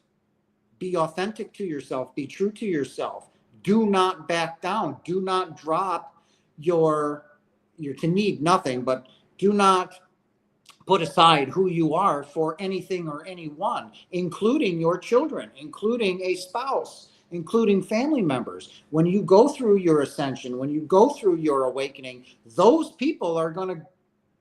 Be authentic to yourself. Be true to yourself. Do not back down. Do not drop you're to need nothing, but do not put aside who you are for anything or anyone, including your children, including a spouse, including family members. When you go through your ascension, when you go through your awakening, those people are going to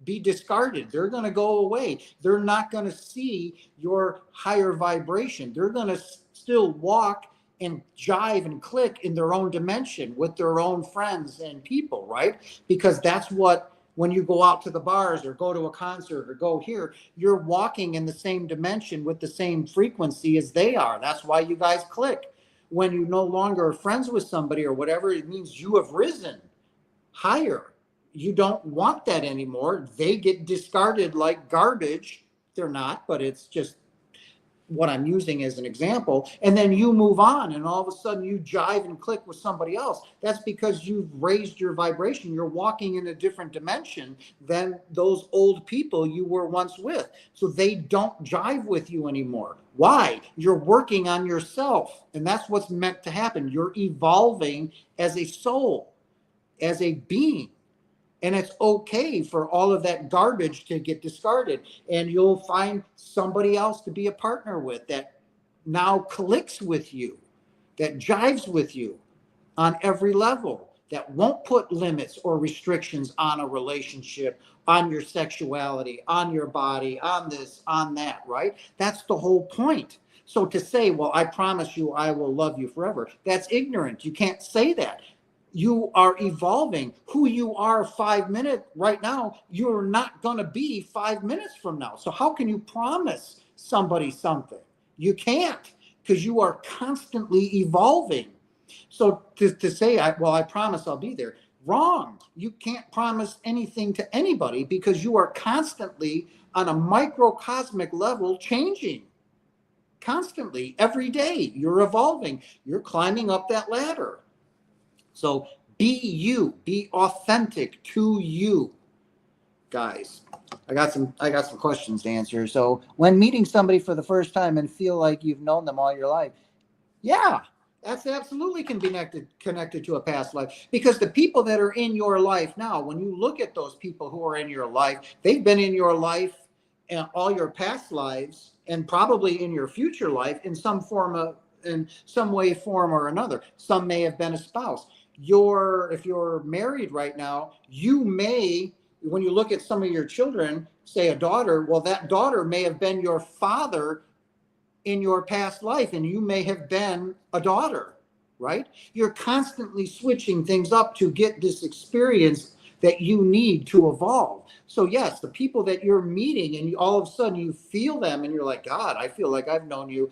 be discarded. They're going to go away. They're not going to see your higher vibration. They're going to still walk and jive and click in their own dimension with their own friends and people, right? Because that's what, when you go out to the bars or go to a concert or go here, you're walking in the same dimension with the same frequency as they are. That's why you guys click. When you no longer are friends with somebody or whatever, it means you have risen higher. You don't want that anymore. They get discarded like garbage. They're not, but it's just what I'm using as an example. And then you move on and all of a sudden you jive and click with somebody else. That's because you've raised your vibration. You're walking in a different dimension than those old people you were once with. So they don't jive with you anymore. Why? You're working on yourself. And that's what's meant to happen. You're evolving as a soul, as a being. And it's okay for all of that garbage to get discarded. And you'll find somebody else to be a partner with that now clicks with you, that jives with you on every level. that won't put limits or restrictions on a relationship, on your sexuality, on your body, on this, on that, right? That's the whole point. So to say, well, I promise you I will love you forever, that's ignorant. You can't say that. You are evolving. Who you are 5 minutes right now, you're not going to be 5 minutes from now. So how can you promise somebody something? You can't, because you are constantly evolving. So to say, well, I promise I'll be there, wrong. You can't promise anything to anybody because you are constantly on a microcosmic level changing. Constantly, every day, you're evolving. You're climbing up that ladder. So be you, be authentic to you, guys. I got some questions to answer. So when meeting somebody for the first time and feel like you've known them all your life, yeah, that's absolutely can be connected to a past life, because the people that are in your life now, when you look at those people who are in your life, they've been in your life and all your past lives, and probably in your future life in some way, form or another. Some may have been a spouse. If you're married right now, you may, when you look at some of your children, say a daughter, well, that daughter may have been your father in your past life, and you may have been a daughter, right? You're constantly switching things up to get this experience that you need to evolve. So yes, the people that you're meeting and all of a sudden you feel them and you're like, God, I feel like I've known you.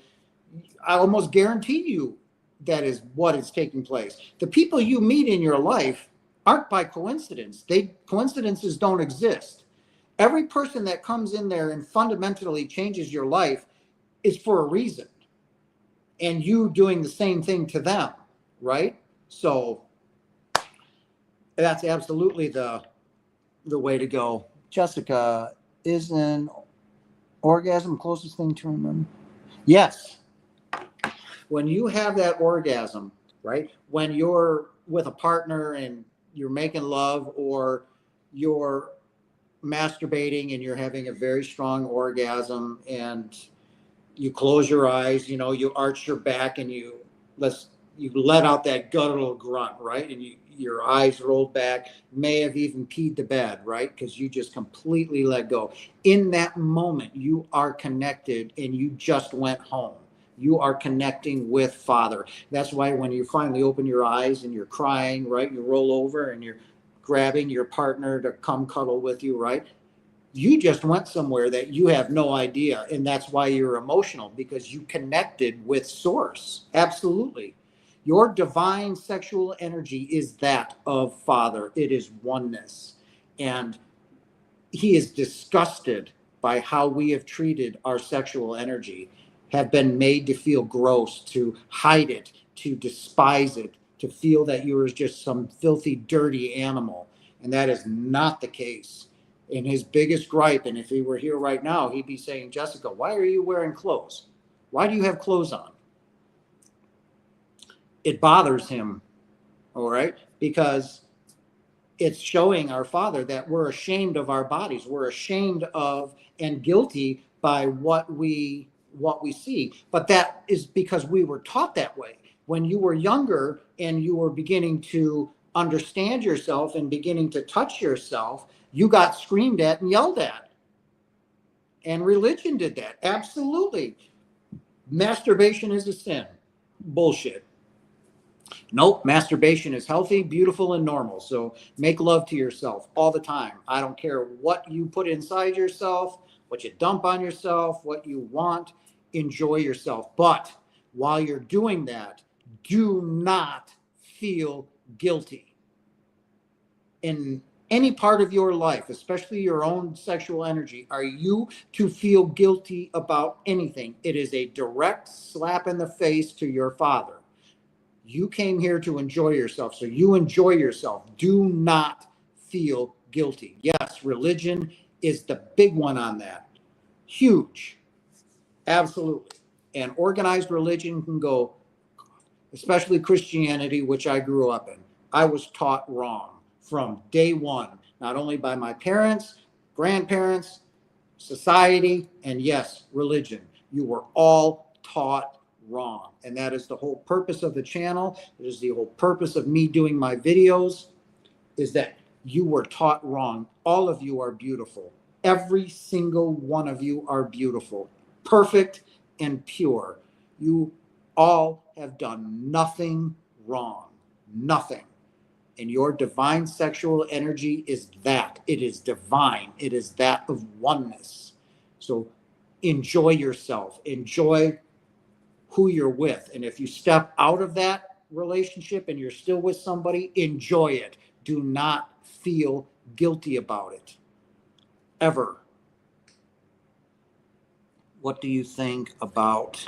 I almost guarantee you that is what is taking place. The people you meet in your life aren't by coincidence. Coincidences don't exist. Every person that comes in there and fundamentally changes your life is for a reason, and you doing the same thing to them, right? So that's absolutely the way to go. Jessica, is an orgasm closest thing to remember? Yes. When you have that orgasm, right? When you're with a partner and you're making love, or you're masturbating and you're having a very strong orgasm, and you close your eyes, you arch your back, and you let out that guttural grunt, right? And your eyes rolled back, may have even peed the bed, right? Because you just completely let go. In that moment, you are connected, and you just went home. You are connecting with Father. That's why when you finally open your eyes and you're crying, right? You roll over and you're grabbing your partner to come cuddle with you, right? You just went somewhere that you have no idea. And that's why you're emotional, because you connected with Source. Absolutely. Your divine sexual energy is that of Father. It is oneness. And He is disgusted by how we have treated our sexual energy, have been made to feel gross, to hide it, to despise it, to feel that you are just some filthy, dirty animal. And that is not the case. And his biggest gripe, and if he were here right now, he'd be saying, Jessica, why are you wearing clothes? Why do you have clothes on? It bothers him, all right? Because it's showing our Father that we're ashamed of our bodies. We're ashamed of and guilty by what we see. But that is because we were taught that way. When you were younger and you were beginning to understand yourself and beginning to touch yourself, you got screamed at and yelled at. And religion did that. Absolutely. Masturbation is a sin. Bullshit. Nope, masturbation is healthy, beautiful, and normal. So make love to yourself all the time. I don't care what you put inside yourself, what you dump on yourself, what you want. Enjoy yourself. But while you're doing that, do not feel guilty. In any part of your life, especially your own sexual energy, are you to feel guilty about anything? It is a direct slap in the face to your Father. You came here to enjoy yourself, so you enjoy yourself. Do not feel guilty. Yes, religion is the big one on that. Huge. Absolutely. And organized religion can go, especially Christianity, which I grew up in. I was taught wrong from day one, not only by my parents, grandparents, society, and yes, religion. You were all taught wrong. And that is the whole purpose of the channel. It is the whole purpose of me doing my videos, is that you were taught wrong. All of you are beautiful. Every single one of you are beautiful, perfect and pure. You all have done nothing wrong, nothing. And your divine sexual energy is that. It is divine. It is that of oneness. So enjoy yourself. Enjoy who you're with. And if you step out of that relationship and you're still with somebody, enjoy it. Do not feel guilty about it. Ever. What do you think about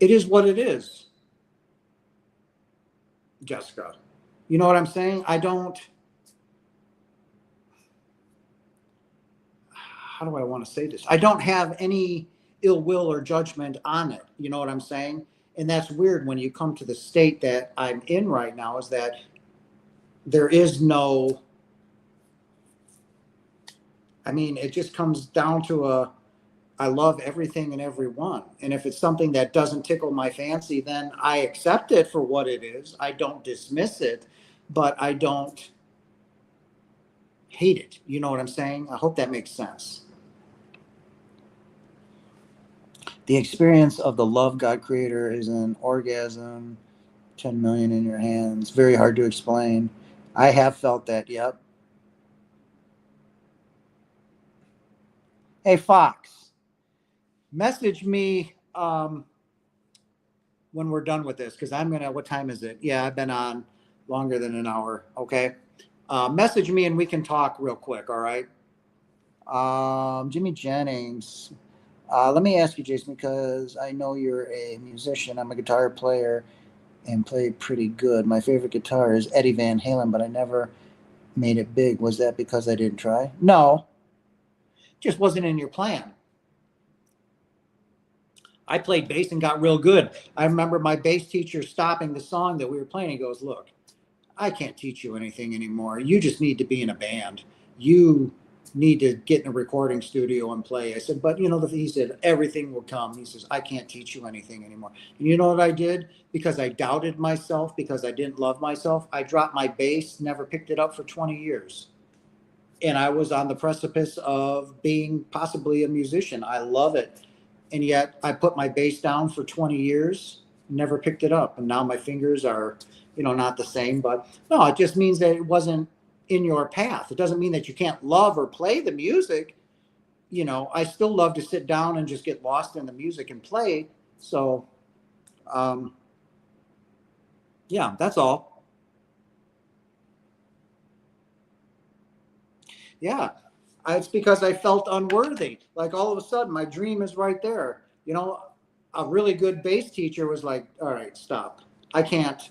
it is what it is, Jessica? You know what I'm saying? I don't, how do I want to say this? I don't have any ill will or judgment on it. You know what I'm saying? And that's weird when you come to the state that I'm in right now, is that there is no, I mean, it just comes down to I love everything and everyone. And if it's something that doesn't tickle my fancy, then I accept it for what it is. I don't dismiss it, but I don't hate it. You know what I'm saying? I hope that makes sense. The experience of the love God creator is an orgasm, 10 million in your hands. Very hard to explain. I have felt that. Yep. Hey, Fox, message me when we're done with this, because I'm gonna, what time is it? Yeah, I've been on longer than an hour. Okay. Message me and we can talk real quick. All right. Jimmy Jennings. Let me ask you, Jason, because I know you're a musician. I'm a guitar player and play pretty good. My favorite guitar is Eddie Van Halen, but I never made it big. Was that because I didn't try? No, just wasn't in your plan. I played bass and got real good. I remember my bass teacher stopping the song that we were playing. He goes, "Look, I can't teach you anything anymore. You just need to be in a band. You need to get in a recording studio and play." I said, "But you know," he said, "everything will come." He says, "I can't teach you anything anymore." And you know what I did? Because I doubted myself, because I didn't love myself, I dropped my bass, never picked it up for 20 years. And I was on the precipice of being possibly a musician. I love it. And yet I put my bass down for 20 years, never picked it up. And now my fingers are, not the same. But no, it just means that it wasn't in your path. It doesn't mean that you can't love or play the music. I still love to sit down and just get lost in the music and play. So, yeah, that's all. Yeah. It's because I felt unworthy. Like all of a sudden, my dream is right there. A really good bass teacher was like, "All right, stop. I can't.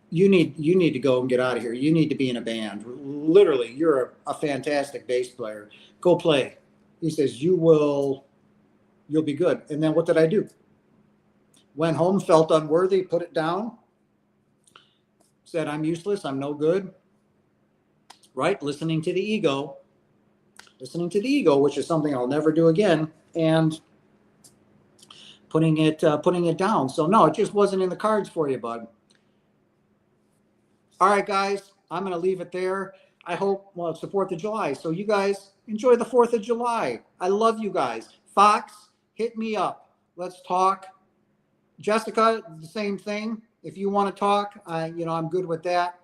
You need to go and get out of here. You need to be in a band. Literally, you're a fantastic bass player. Go play." He says, you'll be good." And then what did I do? Went home, felt unworthy, put it down, said, "I'm useless. I'm no good." Right? Listening to the ego, which is something I'll never do again, and putting it down. So no, it just wasn't in the cards for you, bud. All right, guys, I'm going to leave it there. I hope, well, it's the 4th of July, so you guys enjoy the 4th of July. I love you guys. Fox, hit me up. Let's talk. Jessica, the same thing. If you want to talk, I'm good with that.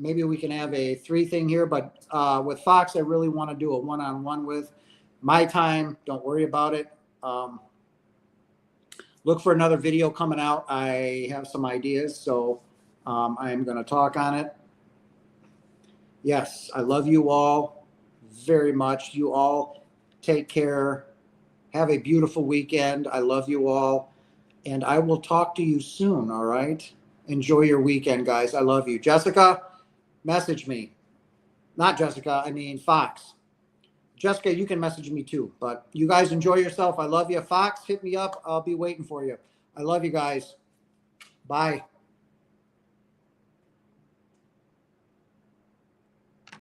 Maybe we can have a 3 thing here, but with Fox, I really want to do a one-on-one with. My time, don't worry about it. Look for another video coming out. I have some ideas, so I'm going to talk on it. Yes, I love you all very much. You all take care. Have a beautiful weekend. I love you all. And I will talk to you soon, all right? Enjoy your weekend, guys. I love you. Jessica, message me. Not Jessica, I mean Fox. Jessica, you can message me too. But you guys enjoy yourself. I love you. Fox, hit me up. I'll be waiting for you. I love you guys. Bye.